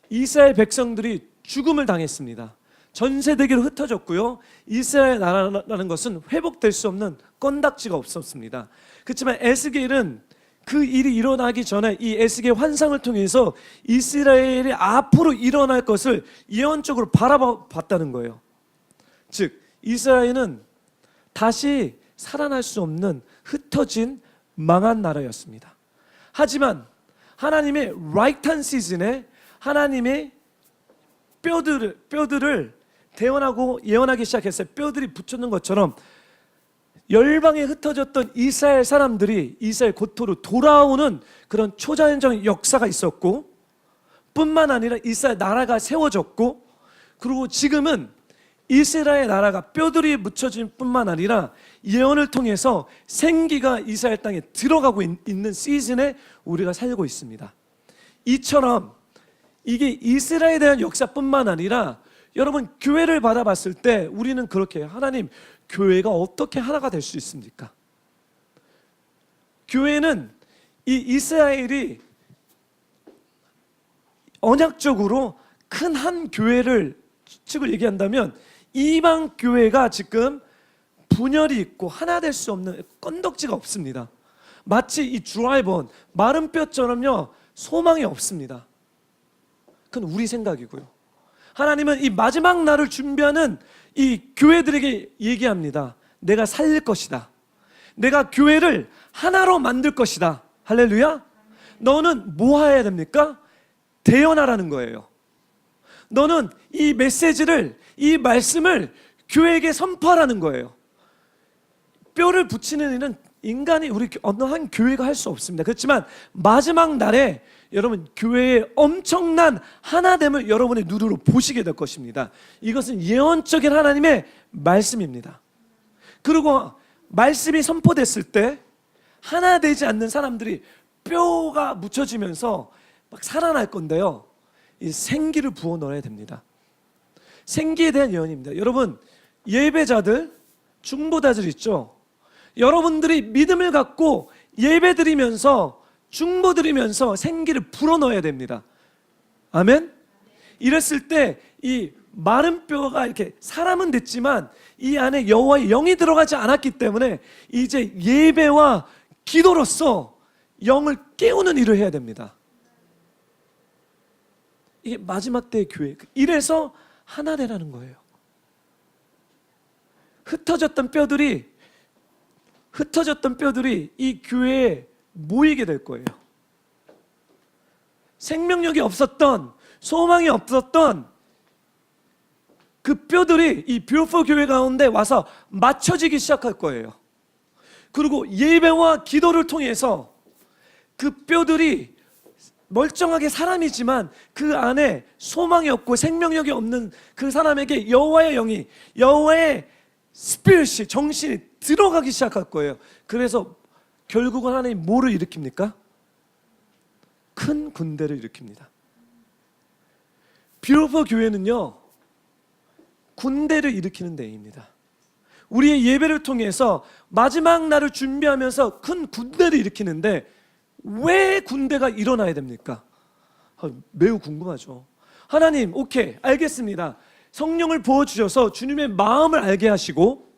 이스라엘 백성들이 죽음을 당했습니다. 전 세계로 흩어졌고요. 이스라엘 나라라는 것은 회복될 수 없는 건딱지가 없었습니다. 그렇지만 에스겔은 그 일이 일어나기 전에 이 에스겔 환상을 통해서 이스라엘이 앞으로 일어날 것을 예언적으로 바라봤다는 거예요. 즉 이스라엘은 다시 살아날 수 없는 흩어진 망한 나라였습니다. 하지만 하나님의 라이트한 시즌에 하나님의 뼈들을 대언하고 예언하기 시작했어요. 뼈들이 붙였는 것처럼 열방에 흩어졌던 이스라엘 사람들이 이스라엘 고토로 돌아오는 그런 초자연적인 역사가 있었고, 뿐만 아니라 이스라엘 나라가 세워졌고, 그리고 지금은 이스라엘 나라가 뼈들이 묻혀진 뿐만 아니라 예언을 통해서 생기가 이스라엘 땅에 들어가고 있는 시즌에 우리가 살고 있습니다. 이처럼 이게 이스라엘에 대한 역사뿐만 아니라 여러분, 교회를 바라봤을 때 우리는 그렇게 해요. 하나님, 교회가 어떻게 하나가 될 수 있습니까? 교회는 이 이스라엘이 언약적으로 큰 한 교회를 측을 얘기한다면 이방 교회가 지금 분열이 있고 하나 될 수 없는 건덕지가 없습니다. 마치 이 드라이본 마른 뼈처럼요, 소망이 없습니다. 그건 우리 생각이고요. 하나님은 이 마지막 날을 준비하는 이 교회들에게 얘기합니다. 내가 살릴 것이다. 내가 교회를 하나로 만들 것이다. 할렐루야. 너는 뭐 해야 됩니까? 대언하라는 거예요. 너는 이 메시지를, 이 말씀을 교회에게 선포하라는 거예요. 뼈를 붙이는 일은 인간이, 우리 어느 한 교회가 할 수 없습니다. 그렇지만 마지막 날에 여러분, 교회의 엄청난 하나됨을 여러분의 눈으로 보시게 될 것입니다. 이것은 예언적인 하나님의 말씀입니다. 그리고 말씀이 선포됐을 때 하나 되지 않는 사람들이 뼈가 묻혀지면서 막 살아날 건데요, 이 생기를 부어 넣어야 됩니다. 생기에 대한 예언입니다. 여러분, 예배자들, 중보자들 있죠? 여러분들이 믿음을 갖고 예배드리면서 중보드리면서 생기를 불어넣어야 됩니다. 아멘? 이랬을 때 이 마른 뼈가 이렇게 사람은 됐지만 이 안에 여호와의 영이 들어가지 않았기 때문에 이제 예배와 기도로서 영을 깨우는 일을 해야 됩니다. 이게 마지막 때의 교회. 이래서 하나 되라는 거예요. 흩어졌던 뼈들이 이 교회에 모이게 될 거예요. 생명력이 없었던, 소망이 없었던 그 뼈들이 이 뷰포 교회 가운데 와서 맞춰지기 시작할 거예요. 그리고 예배와 기도를 통해서 그 뼈들이 멀쩡하게 사람이지만 그 안에 소망이 없고 생명력이 없는 그 사람에게 여호와의 영이, 여호와의 스피릿이, 정신이 들어가기 시작할 거예요. 그래서 결국은 하나님 뭐를 일으킵니까? 큰 군대를 일으킵니다. 뷰포 교회는요, 군대를 일으키는 데입니다. 우리의 예배를 통해서 마지막 날을 준비하면서 큰 군대를 일으키는데 왜 군대가 일어나야 됩니까? 매우 궁금하죠. 하나님, 오케이, 알겠습니다. 성령을 부어주셔서 주님의 마음을 알게 하시고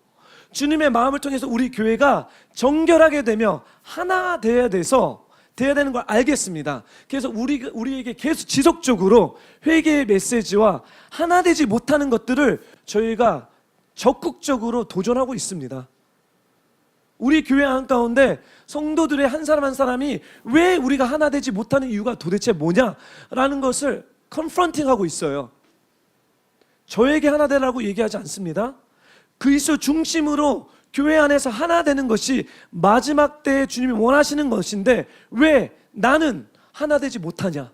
주님의 마음을 통해서 우리 교회가 정결하게 되며 하나 되어야 되는 걸 알겠습니다. 그래서 우리에게 계속 지속적으로 회개의 메시지와 하나 되지 못하는 것들을 저희가 적극적으로 도전하고 있습니다. 우리 교회 한가운데 성도들의 한 사람 한 사람이 왜 우리가 하나 되지 못하는 이유가 도대체 뭐냐라는 것을 컨프런팅하고 있어요. 저에게 하나 되라고 얘기하지 않습니다. 그리스도 중심으로 교회 안에서 하나 되는 것이 마지막 때에 주님이 원하시는 것인데 왜 나는 하나 되지 못하냐?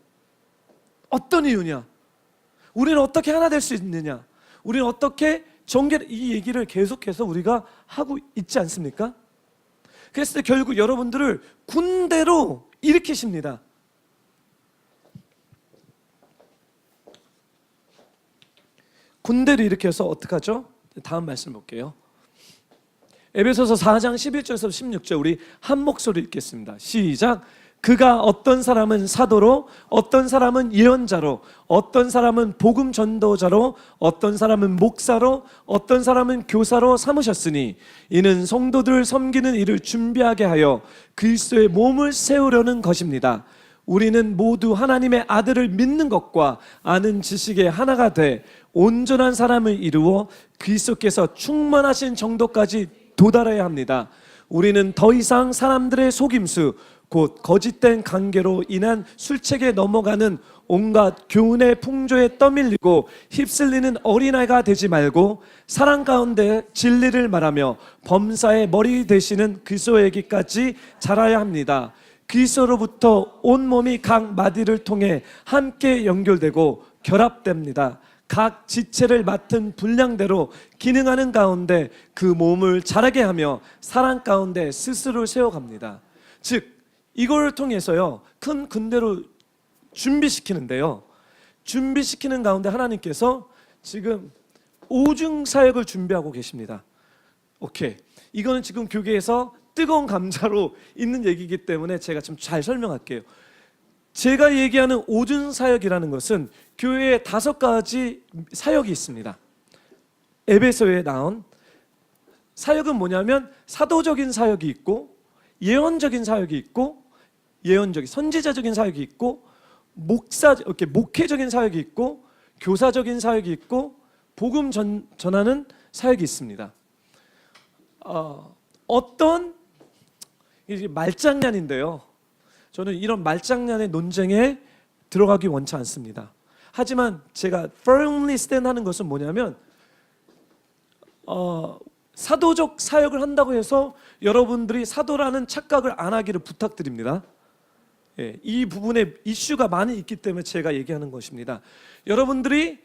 어떤 이유냐? 우리는 어떻게 하나 될 수 있느냐? 우리는 어떻게 이 얘기를 계속해서 우리가 하고 있지 않습니까? 그래서 결국 여러분들을 군대로 일으키십니다. 군대를 일으켜서 어떻게 하죠? 다음 말씀 볼게요. 에베소서 4장 11절에서 16절 우리 한 목소리 읽겠습니다. 시작. 그가 어떤 사람은 사도로, 어떤 사람은 예언자로, 어떤 사람은 복음 전도자로, 어떤 사람은 목사로, 어떤 사람은 교사로 삼으셨으니 이는 성도들을 섬기는 일을 준비하게 하여 그리스도의 몸을 세우려는 것입니다. 우리는 모두 하나님의 아들을 믿는 것과 아는 지식에 하나가 돼 온전한 사람을 이루어 그리스도께서 충만하신 정도까지 도달해야 합니다. 우리는 더 이상 사람들의 속임수 곧 거짓된 관계로 인한 술책에 넘어가는 온갖 교훈의 풍조에 떠밀리고 휩쓸리는 어린아이가 되지 말고 사랑 가운데 진리를 말하며 범사의 머리 되시는 그리스도에게까지 자라야 합니다. 그리스도로부터 온몸이 각 마디를 통해 함께 연결되고 결합됩니다. 각 지체를 맡은 분량대로 기능하는 가운데 그 몸을 자라게 하며 사랑 가운데 스스로 세워갑니다. 즉 이걸 통해서요 큰 군대로 준비시키는데요, 준비시키는 가운데 하나님께서 지금 오중 사역을 준비하고 계십니다. 오케이, 이거는 지금 교계에서 뜨거운 감자로 있는 얘기이기 때문에 제가 좀 잘 설명할게요. 제가 얘기하는 오중 사역이라는 것은 교회에 5가지 사역이 있습니다. 에베소에 나온 사역은 뭐냐면 사도적인 사역이 있고 예언적인 사역이 있고 선지자적인 사역이 있고 목회적인 사역이 있고 교사적인 사역이 있고 복음 전하는 사역이 있습니다. 어떤 이게 말장난인데요, 저는 이런 말장난의 논쟁에 들어가기 원치 않습니다. 하지만 제가 firmly stand 하는 것은 뭐냐면 사도적 사역을 한다고 해서 여러분들이 사도라는 착각을 안 하기를 부탁드립니다. 예, 이 부분에 이슈가 많이 있기 때문에 제가 얘기하는 것입니다. 여러분들이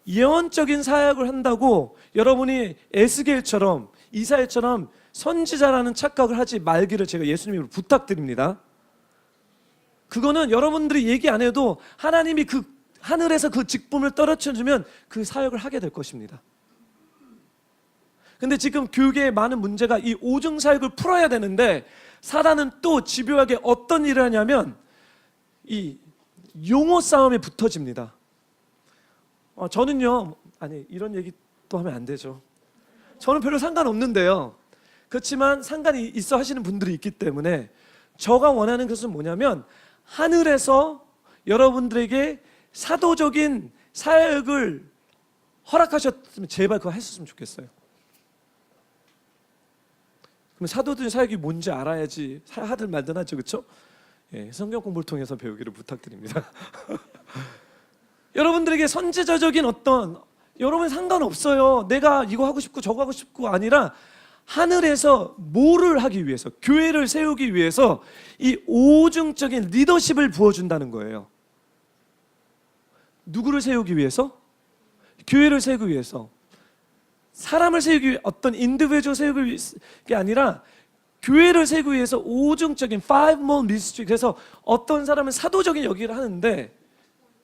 예언적인 사역을 한다고 여러분이 에스겔처럼 이사야처럼 선지자라는 착각을 하지 말기를 제가 예수님으로 부탁드립니다. 그거는 여러분들이 얘기 안 해도 하나님이 그 하늘에서 그 직분을 떨어뜨려주면 그 사역을 하게 될 것입니다. 근데 지금 교계에 많은 문제가 이 오중 사역을 풀어야 되는데 사단은 또 집요하게 어떤 일을 하냐면 이 용어 싸움에 붙어집니다. 저는요, 아니 이런 얘기 또 하면 안 되죠. 저는 별로 상관없는데요. 그렇지만 상관이 있어 하시는 분들이 있기 때문에 저가 원하는 것은 뭐냐면 하늘에서 여러분들에게 사도적인 사역을 허락하셨으면 제발 그거 했었으면 좋겠어요. 그럼 사도들의 사역이 뭔지 알아야지 하들 말든 하죠, 그렇죠? 예, 성경 공부를 통해서 배우기를 부탁드립니다. 여러분들에게 선지자적인 여러분 상관없어요. 내가 이거 하고 싶고 저거 하고 싶고 아니라 하늘에서 뭐를 하기 위해서, 교회를 세우기 위해서 이 오중적인 리더십을 부어준다는 거예요. 누구를 세우기 위해서? 교회를 세우기 위해서. 사람을 세우기 위해, 어떤 인디비주얼 세우기 위해서 게 아니라 교회를 세우기 위해서 오중적인 five more ministry. 그래서 어떤 사람은 사도적인 역할을 하는데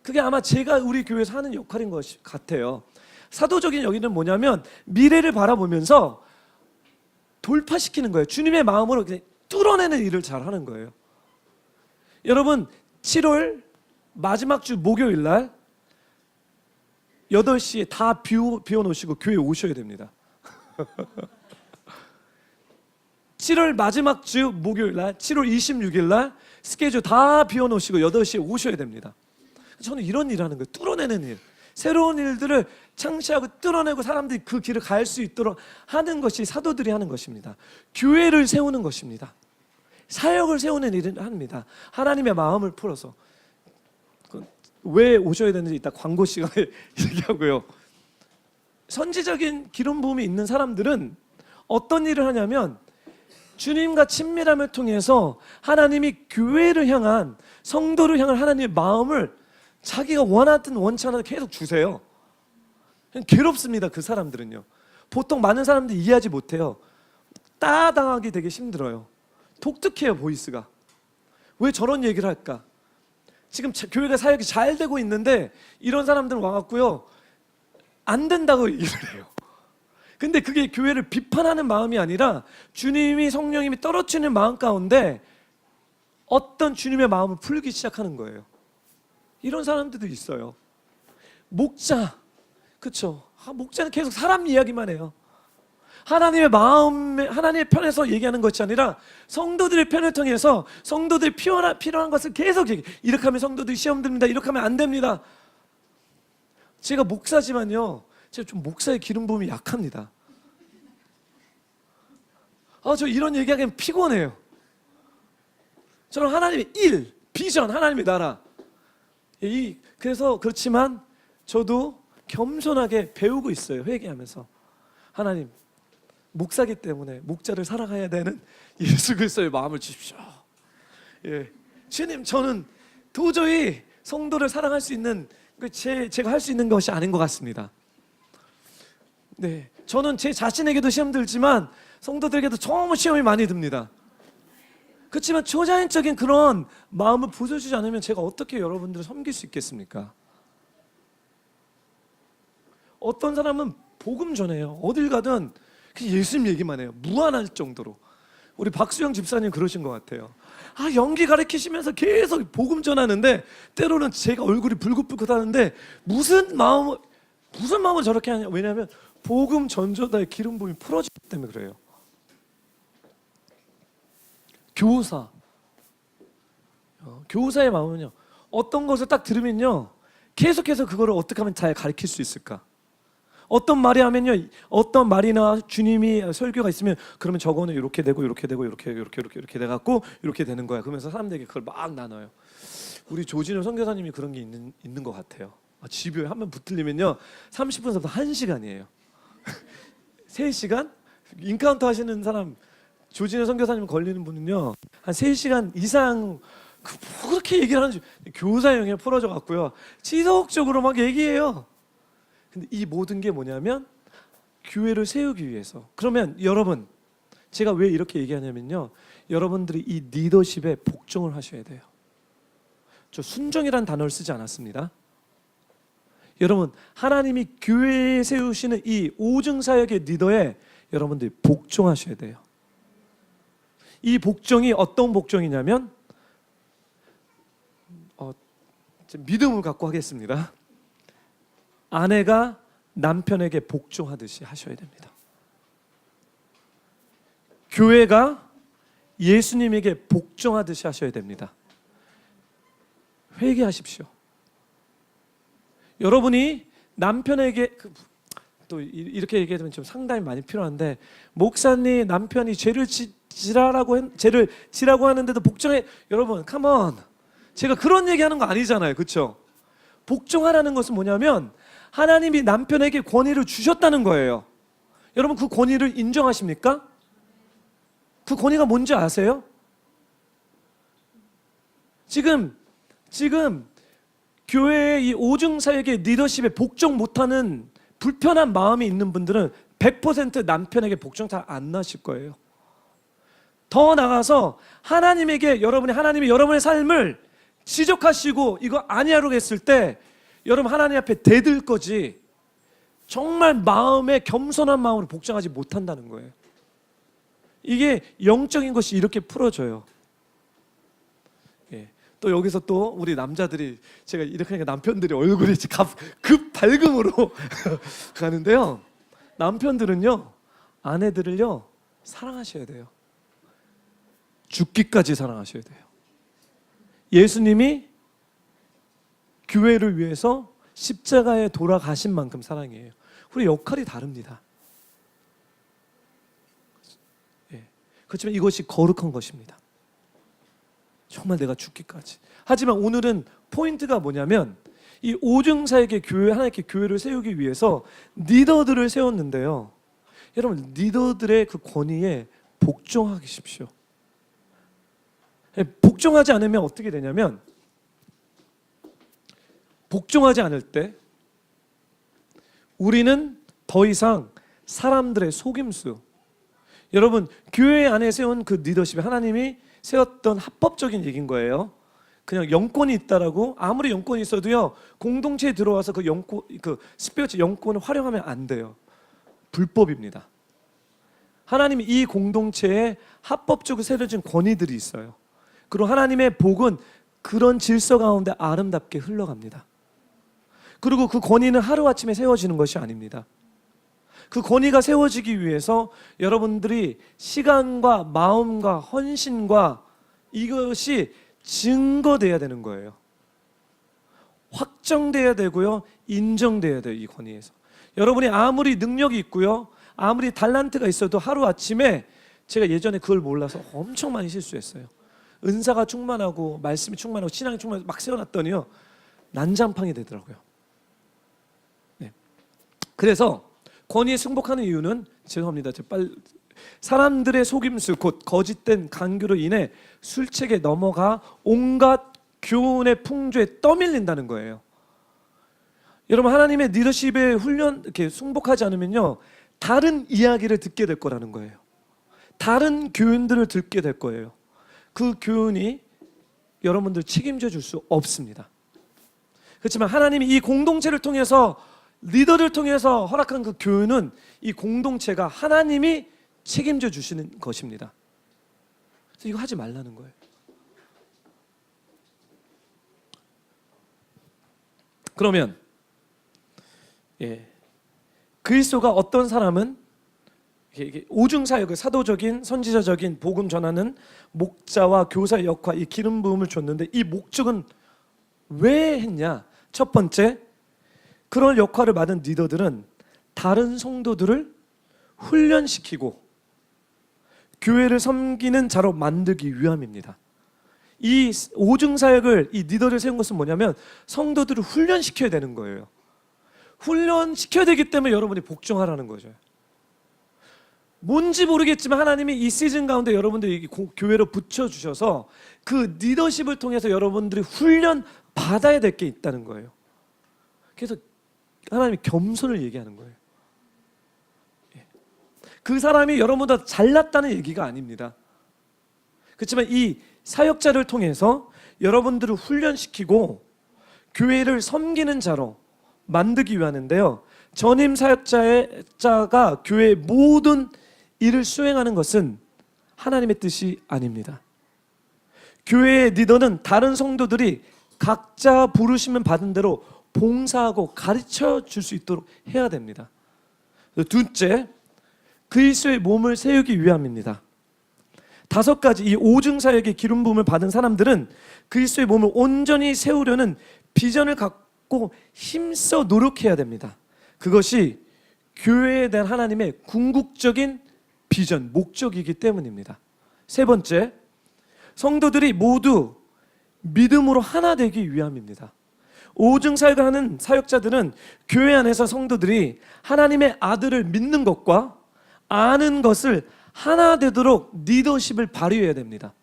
그게 아마 제가 우리 교회에서 하는 역할인 것 같아요. 사도적인 역할은 뭐냐면 미래를 바라보면서 돌파시키는 거예요. 주님의 마음으로 그냥 뚫어내는 일을 잘 하는 거예요. 여러분 7월 마지막 주 목요일 날 8시에 다 비워놓으시고 교회 오셔야 됩니다. 7월 마지막 주 목요일 날 7월 26일 날 스케줄 다 비워놓으시고 8시에 오셔야 됩니다. 저는 이런 일을 하는 거예요. 뚫어내는 일. 새로운 일들을 창시하고 뚫어내고 사람들이 그 길을 갈 수 있도록 하는 것이 사도들이 하는 것입니다. 교회를 세우는 것입니다. 사역을 세우는 일을 합니다. 하나님의 마음을 풀어서. 왜 오셔야 되는지 이따 광고 시간에 얘기하고요. 선지적인 기름 부음이 있는 사람들은 어떤 일을 하냐면 주님과 친밀함을 통해서 하나님이 교회를 향한, 성도를 향한 하나님의 마음을 자기가 원하든 원치 않아도 계속 주세요. 괴롭습니다. 그 사람들은요. 보통 많은 사람들이 이해하지 못해요. 따당하기 되게 힘들어요. 독특해요, 보이스가. 왜 저런 얘기를 할까? 지금 교회가 사역이 잘 되고 있는데 이런 사람들은 와갖고요, 안 된다고 얘기를 해요. 근데 그게 교회를 비판하는 마음이 아니라 주님이, 성령님이 떨어지는 마음 가운데 어떤 주님의 마음을 풀기 시작하는 거예요. 이런 사람들도 있어요. 목자, 그렇죠? 목자는 계속 사람 이야기만 해요. 하나님의 마음에, 하나님의 편에서 얘기하는 것이 아니라 성도들의 편을 통해서 성도들이 필요한 것을 계속 이렇게 하면 성도들이 시험 듭니다. 이렇게 하면 안 됩니다. 제가 목사지만요, 제가 좀 목사의 기름 부음이 약합니다. 저 이런 얘기하기엔 피곤해요. 저는 하나님의 일, 비전, 하나님의 나라. 그래서 그렇지만 저도 겸손하게 배우고 있어요. 회개하면서. 하나님, 목사기 때문에 목자를 사랑해야 되는 예수 그리스도의 마음을 주십시오. 예, 주님, 저는 도저히 성도를 사랑할 수 있는 제가 할 수 있는 것이 아닌 것 같습니다. 네, 저는 제 자신에게도 시험 들지만 성도들에게도 정말 시험이 많이 듭니다. 그렇지만 초자연적인 그런 마음을 보여주지 않으면 제가 어떻게 여러분들을 섬길 수 있겠습니까? 어떤 사람은 복음 전해요. 어딜 가든 예수님 얘기만 해요. 무한할 정도로. 우리 박수영 집사님 그러신 것 같아요. 연기 가르치시면서 계속 복음 전하는데 때로는 제가 얼굴이 불긋불긋 하는데 무슨 마음을 저렇게 하냐. 왜냐하면 복음 전조다의 기름 부음이 풀어지기 때문에 그래요. 교사의 마음은요, 어떤 것을 딱 들으면요, 계속해서 그거를 어떻게 하면 잘 가르칠 수 있을까? 어떤 말이 하면요, 어떤 말이나 주님이 설교가 있으면 그러면 저거는 이렇게 되고 이렇게 되고 이렇게 돼갖고 이렇게 되는 거야. 그러면서 사람들에게 그걸 막 나눠요. 우리 조진우 선교사님이 그런 게 있는 것 같아요. 집요해. 한 번 붙들리면요 30분에서 1시간이에요. 3시간? 인카운터 하시는 사람, 조진우 선교사님 걸리는 분은요 한 3시간 이상 그렇게 얘기를 하는지 교사의 영향을 풀어져 갖고요 지속적으로 막 얘기해요. 근데 이 모든 게 뭐냐면 교회를 세우기 위해서. 그러면 여러분, 제가 왜 이렇게 얘기하냐면요, 여러분들이 이 리더십에 복종을 하셔야 돼요. 저 순종이란 단어를 쓰지 않았습니다. 여러분, 하나님이 교회에 세우시는 이 오중사역의 리더에 여러분들이 복종하셔야 돼요. 이 복종이 어떤 복종이냐면 믿음을 갖고 하겠습니다. 아내가 남편에게 복종하듯이 하셔야 됩니다. 교회가 예수님에게 복종하듯이 하셔야 됩니다. 회개하십시오. 여러분이 남편에게 또 이렇게 얘기하면 좀 상담이 많이 필요한데, 목사님 남편이 죄를 지라고 하는데도 복종해. 여러분 컴온, 제가 그런 얘기하는 거 아니잖아요, 그렇죠? 복종하라는 것은 뭐냐면 하나님이 남편에게 권위를 주셨다는 거예요. 여러분 그 권위를 인정하십니까? 그 권위가 뭔지 아세요? 지금 교회의 이 오중사역의 리더십에 복종 못하는 불편한 마음이 있는 분들은 100% 남편에게 복종 잘 안 하실 거예요. 더 나아가서 하나님이 여러분의 삶을 지적하시고 이거 아니야라고 했을 때 여러분 하나님 앞에 대들 거지, 정말 마음에 겸손한 마음으로 복종하지 못한다는 거예요. 이게 영적인 것이 이렇게 풀어져요. 예. 또 여기서 또 우리 남자들이, 제가 이렇게 하니까 남편들이 얼굴이 급 밝음으로 가는데요. 남편들은요, 아내들을요 사랑하셔야 돼요. 죽기까지 사랑하셔야 돼요. 예수님이 교회를 위해서 십자가에 돌아가신 만큼 사랑이에요. 우리 역할이 다릅니다. 예. 그렇지만 이것이 거룩한 것입니다. 정말 내가 죽기까지. 하지만 오늘은 포인트가 뭐냐면 이 오중사에게 하나님께 교회를 세우기 위해서 리더들을 세웠는데요. 여러분 리더들의 그 권위에 복종하십시오. 복종하지 않으면 어떻게 되냐면, 복종하지 않을 때 우리는 더 이상 사람들의 속임수, 여러분 교회 안에 세운 그 리더십이 하나님이 세웠던 합법적인 얘기인 거예요. 그냥 영권이 있다라고, 아무리 영권이 있어도요 공동체에 들어와서 그 스피어치 영권을 활용하면 안 돼요. 불법입니다. 하나님이 이 공동체에 합법적으로 세워진 권위들이 있어요. 그리고 하나님의 복은 그런 질서 가운데 아름답게 흘러갑니다. 그리고 그 권위는 하루아침에 세워지는 것이 아닙니다. 그 권위가 세워지기 위해서 여러분들이 시간과 마음과 헌신과 이것이 증거돼야 되는 거예요. 확정돼야 되고요, 인정돼야 돼요. 이 권위에서 여러분이 아무리 능력이 있고요, 아무리 달란트가 있어도 하루아침에, 제가 예전에 그걸 몰라서 엄청 많이 실수했어요. 은사가 충만하고 말씀이 충만하고 신앙이 충만해서 막 세워놨더니요 난장판이 되더라고요. 네. 그래서 권위에 승복하는 이유는, 죄송합니다, 사람들의 속임수 곧 거짓된 간교로 인해 술책에 넘어가 온갖 교훈의 풍조에 떠밀린다는 거예요. 여러분 하나님의 리더십에 이렇게 승복하지 않으면요 다른 이야기를 듣게 될 거라는 거예요. 다른 교훈들을 듣게 될 거예요. 그 교훈이 여러분들 책임져 줄 수 없습니다. 그렇지만 하나님이 이 공동체를 통해서, 리더를 통해서 허락한 그 교훈은 이 공동체가 하나님이 책임져 주시는 것입니다. 그래서 이거 하지 말라는 거예요. 그러면 그리스도가 어떤 사람은 오중사역을, 사도적인 선지자적인 복음 전하는 목자와 교사의 역할, 이 기름 부음을 줬는데 이 목적은 왜 했냐? 첫 번째, 그런 역할을 맡은 리더들은 다른 성도들을 훈련시키고 교회를 섬기는 자로 만들기 위함입니다. 이 오중사역을, 이 리더를 세운 것은 뭐냐면 성도들을 훈련시켜야 되는 거예요. 훈련시켜야 되기 때문에 여러분이 복종하라는 거죠. 뭔지 모르겠지만 하나님이 이 시즌 가운데 여러분들이 교회로 붙여주셔서 그 리더십을 통해서 여러분들이 훈련 받아야 될 게 있다는 거예요. 그래서 하나님이 겸손을 얘기하는 거예요. 그 사람이 여러분보다 잘났다는 얘기가 아닙니다. 그렇지만 이 사역자를 통해서 여러분들을 훈련시키고 교회를 섬기는 자로 만들기 위하는데요, 전임 사역자가 교회의 모든 일을 수행하는 것은 하나님의 뜻이 아닙니다. 교회의 리더는 다른 성도들이 각자 부르시면 받은 대로 봉사하고 가르쳐 줄 수 있도록 해야 됩니다. 둘째, 그리스도의 몸을 세우기 위함입니다. 5가지 이 오중사역의 기름 부음을 받은 사람들은 그리스도의 몸을 온전히 세우려는 비전을 갖고 힘써 노력해야 됩니다. 그것이 교회에 대한 하나님의 궁극적인 비전, 목적이기 때문입니다. 세 번째, 성도들이 모두 믿음으로 하나 되기 위함입니다. 오중사역을 하는 사역자들은 교회 안에서 성도들이 하나님의 아들을 믿는 것과 아는 것을 하나 되도록 리더십을 발휘해야 됩니다.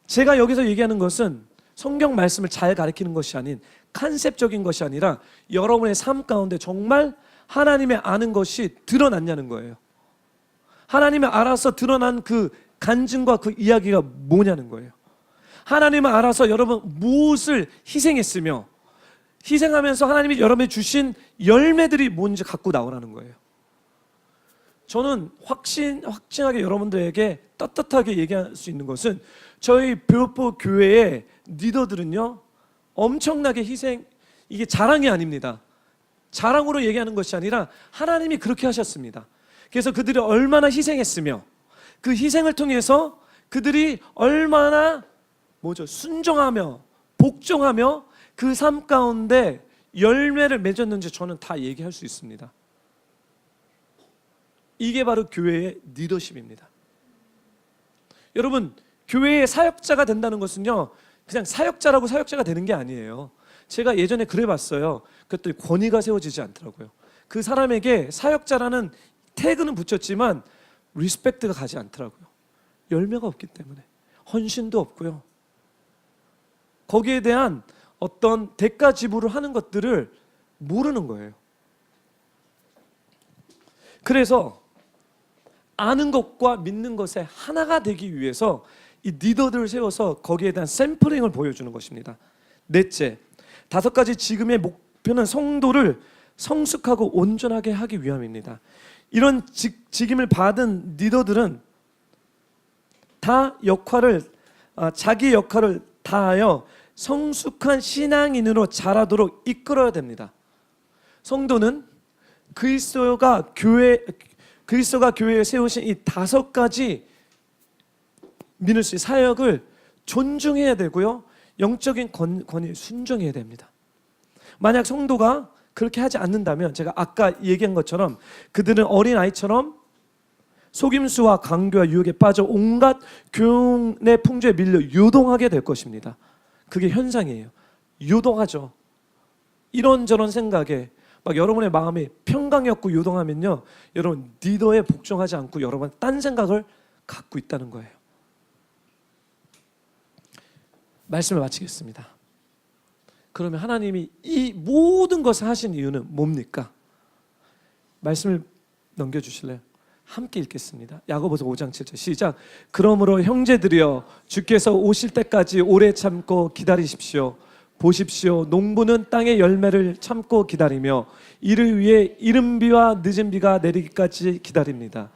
제가 여기서 얘기하는 것은 성경 말씀을 잘 가르치는 것이 아닌 컨셉적인 것이 아니라 여러분의 삶 가운데 정말 하나님의 아는 것이 드러났냐는 거예요. 하나님을 알아서 드러난 그 간증과 그 이야기가 뭐냐는 거예요. 하나님을 알아서 여러분 무엇을 희생했으며 희생하면서 하나님이 여러분에 주신 열매들이 뭔지 갖고 나오라는 거예요. 저는 확신하게 여러분들에게 떳떳하게 얘기할 수 있는 것은 저희 뷰포 교회의 리더들은요 엄청나게 희생, 이게 자랑이 아닙니다. 자랑으로 얘기하는 것이 아니라 하나님이 그렇게 하셨습니다. 그래서 그들이 얼마나 희생했으며 그 희생을 통해서 그들이 얼마나 순종하며 복종하며 그 삶 가운데 열매를 맺었는지 저는 다 얘기할 수 있습니다. 이게 바로 교회의 리더십입니다. 여러분, 교회의 사역자가 된다는 것은요 그냥 사역자라고 사역자가 되는 게 아니에요. 제가 예전에 그래 봤어요. 그랬더니 권위가 세워지지 않더라고요. 그 사람에게 사역자라는 태그는 붙였지만 리스펙트가 가지 않더라고요. 열매가 없기 때문에. 헌신도 없고요. 거기에 대한 어떤 대가 지불을 하는 것들을 모르는 거예요. 그래서 아는 것과 믿는 것에 하나가 되기 위해서 이 리더들을 세워서 거기에 대한 샘플링을 보여주는 것입니다. 넷째, 5가지 지금의 목표는 성도를 성숙하고 온전하게 하기 위함입니다. 이런 직임을 받은 리더들은 다 자기 역할을 다하여 성숙한 신앙인으로 자라도록 이끌어야 됩니다. 성도는 그리스도가 교회에 세우신 이 5가지 미니스트리 사역을 존중해야 되고요, 영적인 권위에 순종해야 됩니다. 만약 성도가 그렇게 하지 않는다면 제가 아까 얘기한 것처럼 그들은 어린아이처럼 속임수와 강교와 유혹에 빠져 온갖 교훈의 풍조에 밀려 요동하게 될 것입니다. 그게 현상이에요. 요동하죠. 이런저런 생각에 막 여러분의 마음이 평강이 없고 요동하면요, 여러분 리더에 복종하지 않고 여러분 딴 생각을 갖고 있다는 거예요. 말씀을 마치겠습니다. 그러면 하나님이 이 모든 것을 하신 이유는 뭡니까? 말씀을 넘겨주실래요? 함께 읽겠습니다. 야고보서 5장 7절 시작. 그러므로 형제들이여 주께서 오실 때까지 오래 참고 기다리십시오. 보십시오. 농부는 땅의 열매를 참고 기다리며 이를 위해 이른 비와 늦은 비가 내리기까지 기다립니다.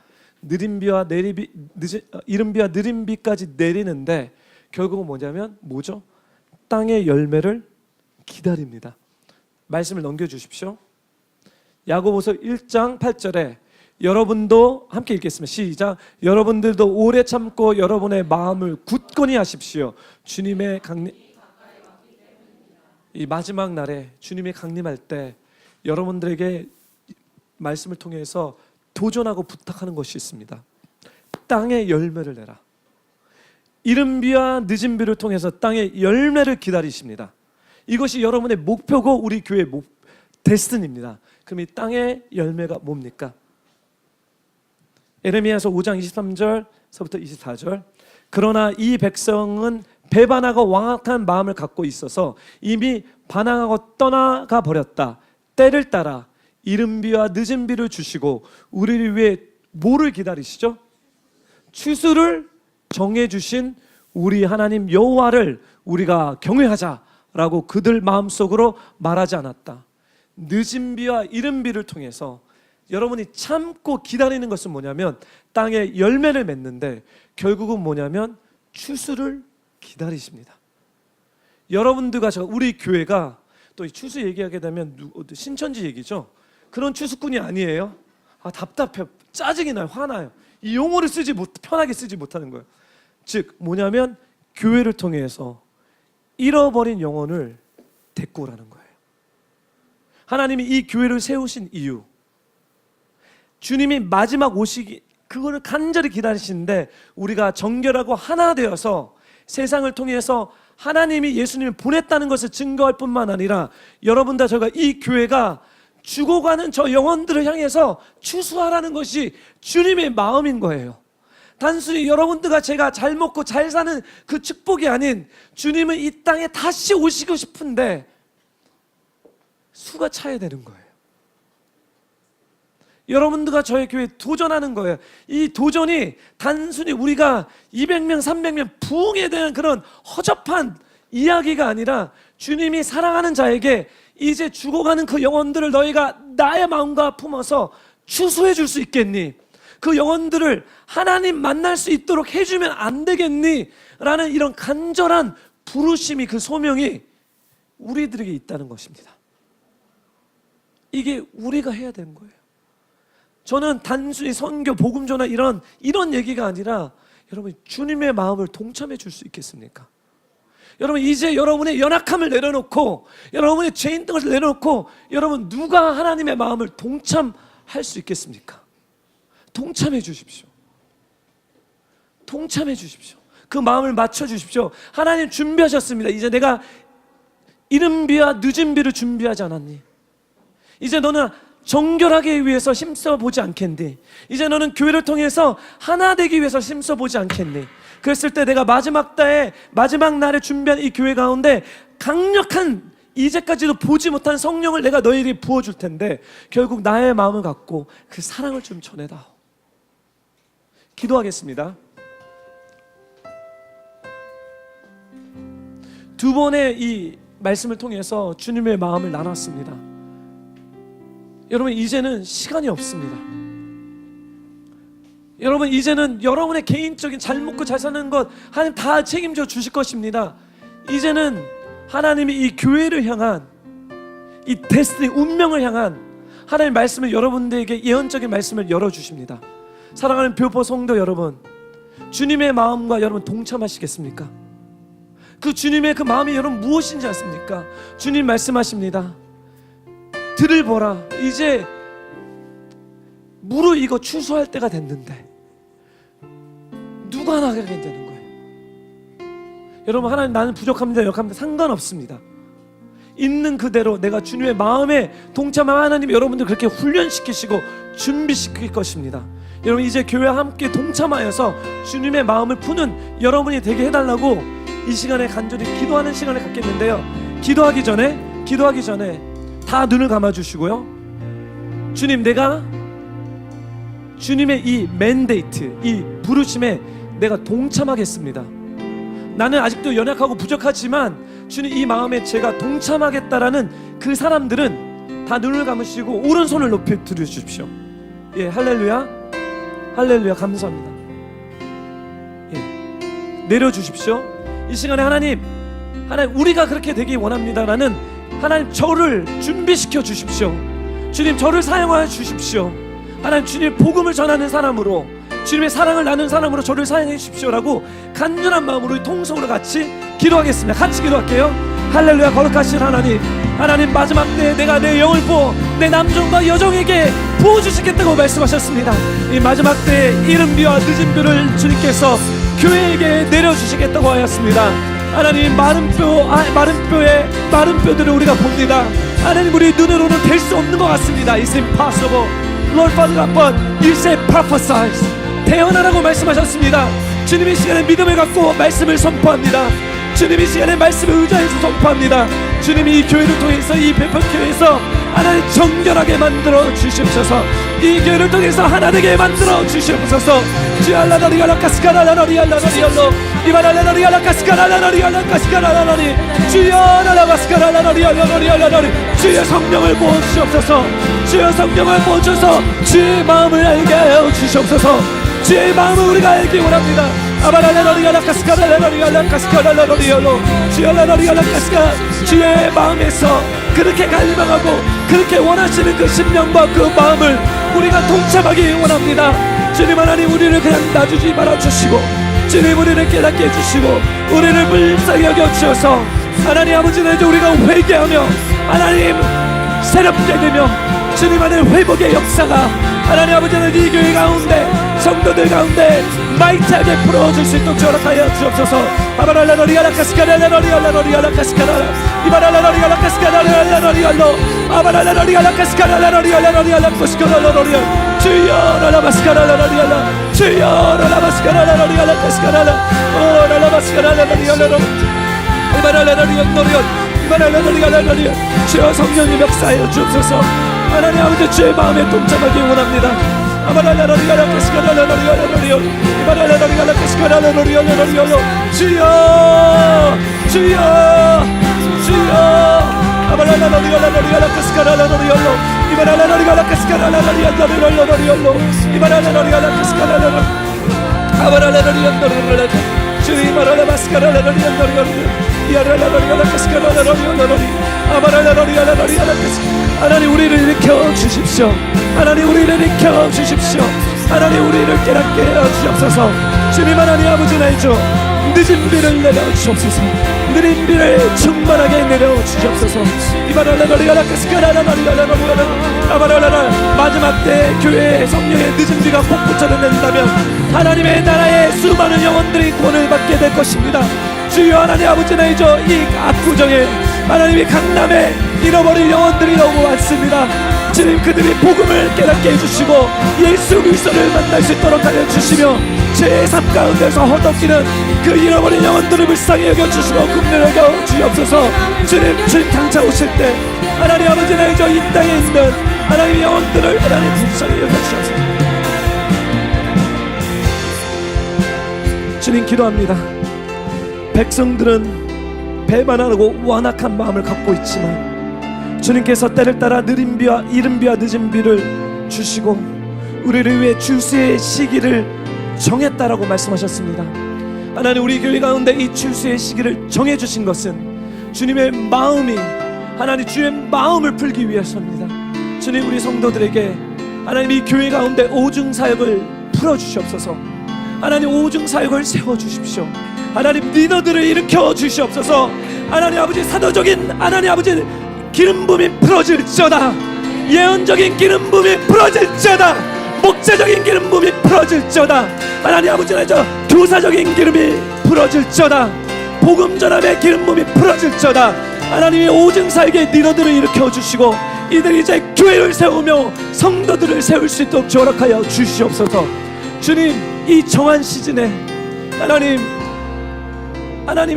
이른 비와 느린 비까지 내리는데 결국은 뭐냐면 뭐죠? 땅의 열매를 기다립니다. 말씀을 넘겨주십시오. 야고보서 1장 8절에 여러분도 함께 읽겠습니다. 시작. 여러분들도 오래 참고 여러분의 마음을 굳건히 하십시오. 주님의 이 마지막 날에 주님이 강림할 때 여러분들에게 말씀을 통해서 도전하고 부탁하는 것이 있습니다. 땅의 열매를 내라. 이른 비와 늦은 비를 통해서 땅의 열매를 기다리십니다. 이것이 여러분의 목표고 우리 교회의 데스티니입니다. 그럼 이 땅의 열매가 뭡니까? 에레미야서 5장 23절서부터 24절. 그러나 이 백성은 배반하고 왕악한 마음을 갖고 있어서 이미 반항하고 떠나가 버렸다. 때를 따라 이른 비와 늦은 비를 주시고 우리를 위해 뭐를 기다리시죠? 추수를 정해주신 우리 하나님 여호와를 우리가 경외하자라고 그들 마음속으로 말하지 않았다. 늦은 비와 이른 비를 통해서 여러분이 참고 기다리는 것은 뭐냐면 땅에 열매를 맺는데 결국은 뭐냐면 추수를 기다리십니다. 여러분들과 우리 교회가 또 이 추수 얘기하게 되면 신천지 얘기죠. 그런 추수꾼이 아니에요. 답답해, 짜증이 나요, 화나요. 이 용어를 편하게 쓰지 못하는 거예요. 즉 뭐냐면 교회를 통해서 잃어버린 영혼을 데리고 오라는 거예요. 하나님이 이 교회를 세우신 이유, 주님이 마지막 오시기, 그거를 간절히 기다리시는데 우리가 정결하고 하나 되어서 세상을 통해서 하나님이 예수님을 보냈다는 것을 증거할 뿐만 아니라 여러분과 저가 이 교회가 죽어가는 저 영혼들을 향해서 추수하라는 것이 주님의 마음인 거예요. 단순히 여러분들과 제가 잘 먹고 잘 사는 그 축복이 아닌, 주님은 이 땅에 다시 오시고 싶은데 수가 차야 되는 거예요. 여러분들과 저의 교회에 도전하는 거예요. 이 도전이 단순히 우리가 200명, 300명 부흥에 대한 그런 허접한 이야기가 아니라, 주님이 사랑하는 자에게 이제 죽어가는 그 영혼들을 너희가 나의 마음과 품어서 추수해 줄 수 있겠니? 그 영혼들을 하나님 만날 수 있도록 해주면 안 되겠니? 라는 이런 간절한 부르심이, 그 소명이 우리들에게 있다는 것입니다. 이게 우리가 해야 되는 거예요. 저는 단순히 선교, 복음전화 이런 얘기가 아니라, 여러분 주님의 마음을 동참해 줄 수 있겠습니까? 여러분 이제 여러분의 연약함을 내려놓고, 여러분의 죄인 등을 내려놓고, 여러분 누가 하나님의 마음을 동참할 수 있겠습니까? 동참해 주십시오. 동참해 주십시오. 그 마음을 맞춰 주십시오. 하나님 준비하셨습니다. 이제 내가 이른 비와 늦은 비를 준비하지 않았니? 이제 너는 정결하기 위해서 힘써보지 않겠니? 이제 너는 교회를 통해서 하나 되기 위해서 힘써보지 않겠니? 그랬을 때 내가 마지막 날에 준비한 이 교회 가운데 강력한, 이제까지도 보지 못한 성령을 내가 너희에게 부어줄 텐데, 결국 나의 마음을 갖고 그 사랑을 좀 전해다오. 기도하겠습니다. 두 번의 이 말씀을 통해서 주님의 마음을 나눴습니다. 여러분 이제는 시간이 없습니다. 여러분 이제는 여러분의 개인적인 잘 먹고 잘 사는 것 하나님 다 책임져 주실 것입니다. 이제는 하나님이 이 교회를 향한, 이 데스티니, 운명을 향한 하나님의 말씀을 여러분들에게, 예언적인 말씀을 열어주십니다. 사랑하는 뷰포 성도 여러분, 주님의 마음과 여러분 동참하시겠습니까? 그 주님의 그 마음이 여러분 무엇인지 아십니까? 주님 말씀하십니다. 들을 보라, 이제 무르익어 추수할 때가 됐는데 누가 나가게 되는 거예요? 여러분 하나님, 나는 부족합니다, 역합니다, 상관없습니다. 있는 그대로 내가 주님의 마음에 동참한 하나님, 여러분들 그렇게 훈련시키시고 준비시킬 것입니다. 여러분 이제 교회와 함께 동참하여서 주님의 마음을 푸는 여러분이 되게 해달라고 이 시간에 간절히 기도하는 시간을 갖겠는데요. 기도하기 전에 다 눈을 감아주시고요. 주님, 내가 주님의 이 맨데이트, 이 부르심에 내가 동참하겠습니다. 나는 아직도 연약하고 부족하지만 주님 이 마음에 제가 동참하겠다라는 그 사람들은 다 눈을 감으시고 오른손을 높이 들어주십시오. 예, 할렐루야, 할렐루야, 감사합니다. 예, 내려주십시오. 이 시간에 하나님 우리가 그렇게 되기 원합니다라는 하나님, 저를 준비시켜 주십시오. 주님 저를 사용하여 주십시오. 하나님, 주님의 복음을 전하는 사람으로, 주님의 사랑을 나누는 사람으로 저를 사용해 주십시오라고 간절한 마음으로 통성으로 같이 기도하겠습니다. 같이 기도할게요. 할렐루야. 거룩하신 하나님, 하나님 마지막 때에 내가 내 영을 부어 내 남종과 여종에게 부어주시겠다고 말씀하셨습니다. 이 마지막 때에 이른 비와 늦은 비를 주님께서 교회에게 내려주시겠다고 하였습니다. 하나님, 마른 뼈들을 우리가 봅니다. 하나님, 우리 눈으로는 될 수 없는 것 같습니다. It's impossible. Lord Father God, but you say prophesy. 태어나라고 말씀하셨습니다. 주님이 시간에 믿음을 갖고 말씀을 선포합니다. 주님이 시간에 말씀을 의지해서 선포합니다. 주님이 이 교회를 통해서, 이 배편교회에서 하나님 정결하게 만들어 주시옵소서. 이 교회를 통해서 하나 되게 만들어 주시옵소서. 주알라다리알라카스카라라리알라리알로 이바랄라리알라카스카라라리알라카스카라라리 주여라라바스카라라리알라리알라리 주여 성령을 부어주시옵소서. 주여 성령을 부어주셔서 주의 마음을 알게 하여 주시옵소서. 주의 마음을 우리가 알기 원합니다. 주의 마음에서 그렇게 갈망하고 그렇게 원하시는 그 심령과 그 마음을 우리가 동참하기 원합니다. 주님 하나님, 우리를 그냥 놔주지 말아주시고 주님 우리를 깨닫게 해주시고 우리를 불쌍히 여겨주셔서 하나님 아버지는 이제 우리가 회개하며 하나님 새롭게 되며 주님 안에 회복의 역사가 하나님 아버지는 이 교회 가운데 성도들 가운데 마이트하게 풀어줄 수 있도록 허락하여 주옵소서. 주여 성령님 역사하여 주옵소서. 하나님 아버지 주의 마음에 동참하기 원합니다. 주여 주여 주여 하나님 우리를 일으켜 주십시오. 하나님 우리를 일으켜 주십시오. 하나님 우리를 깨닫게 해 주옵소서. 주님 하나님 아버지 나이죠, 늦은 비를 내려 주옵소서. 느린 비를 충만하게 내려 주옵소서. 마지막 때 교회의 성령의 늦은 비가 폭포처럼 내린다면 하나님의 나라의 수많은 영혼들이 구원을 받게 될 것입니다. 주여 하나님 아버지 나이죠, 이 압구정에 하나님이 강남에 잃어버린 영혼들이 너무 많습니다. 주님 그들이 복음을 깨닫게 해주시고 예수 그리스도를 만날 수 있도록 하여 주시며 죄의 삶 가운데서 허덕이는 그 잃어버린 영혼들을 불쌍히 여겨주시고 긍휼히 여겨 주옵소서. 주님 장차 오실 때 하나님 아버지 나이죠, 이 땅에 있는 하나님의 영혼들을 하나님 불쌍히 여겨주옵소서. 주님 기도합니다. 백성들은 배반하고 완악한 마음을 갖고 있지만 주님께서 때를 따라 느린 비와 이른 비와 늦은 비를 주시고 우리를 위해 추수의 시기를 정했다라고 말씀하셨습니다. 하나님 우리 교회 가운데 이 추수의 시기를 정해주신 것은 주님의 마음이 하나님 주의 마음을 풀기 위해서입니다. 주님 우리 성도들에게 하나님 이 교회 가운데 오중사역을 풀어주시옵소서. 하나님 오중사역을 세워주십시오. 하나님 리더들을 일으켜 주시옵소서. 하나님 아버지 사도적인 하나님 아버지 기름 부음이 풀어질지어다. 예언적인 기름 부음이 풀어질지어다. 목자적인 기름 부음이 풀어질지어다. 하나님 아버지 나저 교사적인 기름이 풀어질지어다. 복음 전함의 기름 부음이 풀어질지어다. 하나님이 오증사역의 리더들을 일으켜 주시고 이들이 이제 교회를 세우며 성도들을 세울 수 있도록 허락하여 주시옵소서. 주님 이 정한 시즌에 하나님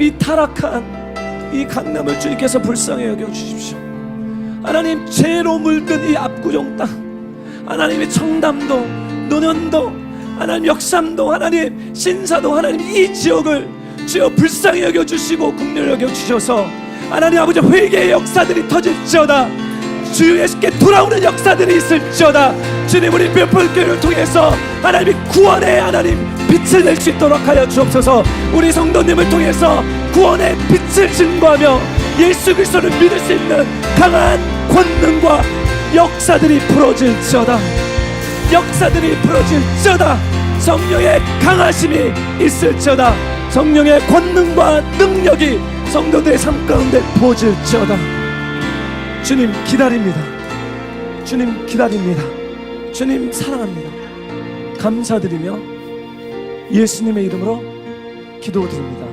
이 타락한 이 강남을 주님께서 불쌍히 여겨 주십시오. 하나님 죄로 물든 이 압구정 땅, 하나님의 청담도, 논현도, 하나님 역삼도, 하나님 신사도, 하나님 이 지역을 주여 불쌍히 여겨 주시고 긍휼히 여겨 주셔서 하나님 아버지 회개의 역사들이 터질지어다. 주 예수께 돌아오는 역사들이 있을지어다. 주님 우리 뼈풀교회를 통해서 하나님이 구원의 하나님 빛을 낼 수 있도록 하여 주옵소서. 우리 성도님을 통해서 구원의 빛을 증거하며 예수 그리스도를 믿을 수 있는 강한 권능과 역사들이 풀어질지어다. 역사들이 풀어질지어다. 성령의 강하심이 있을지어다. 성령의 권능과 능력이 성도들의 삶 가운데 부어질지어다. 주님 기다립니다. 주님 기다립니다. 주님 사랑합니다. 감사드리며 예수님의 이름으로 기도드립니다.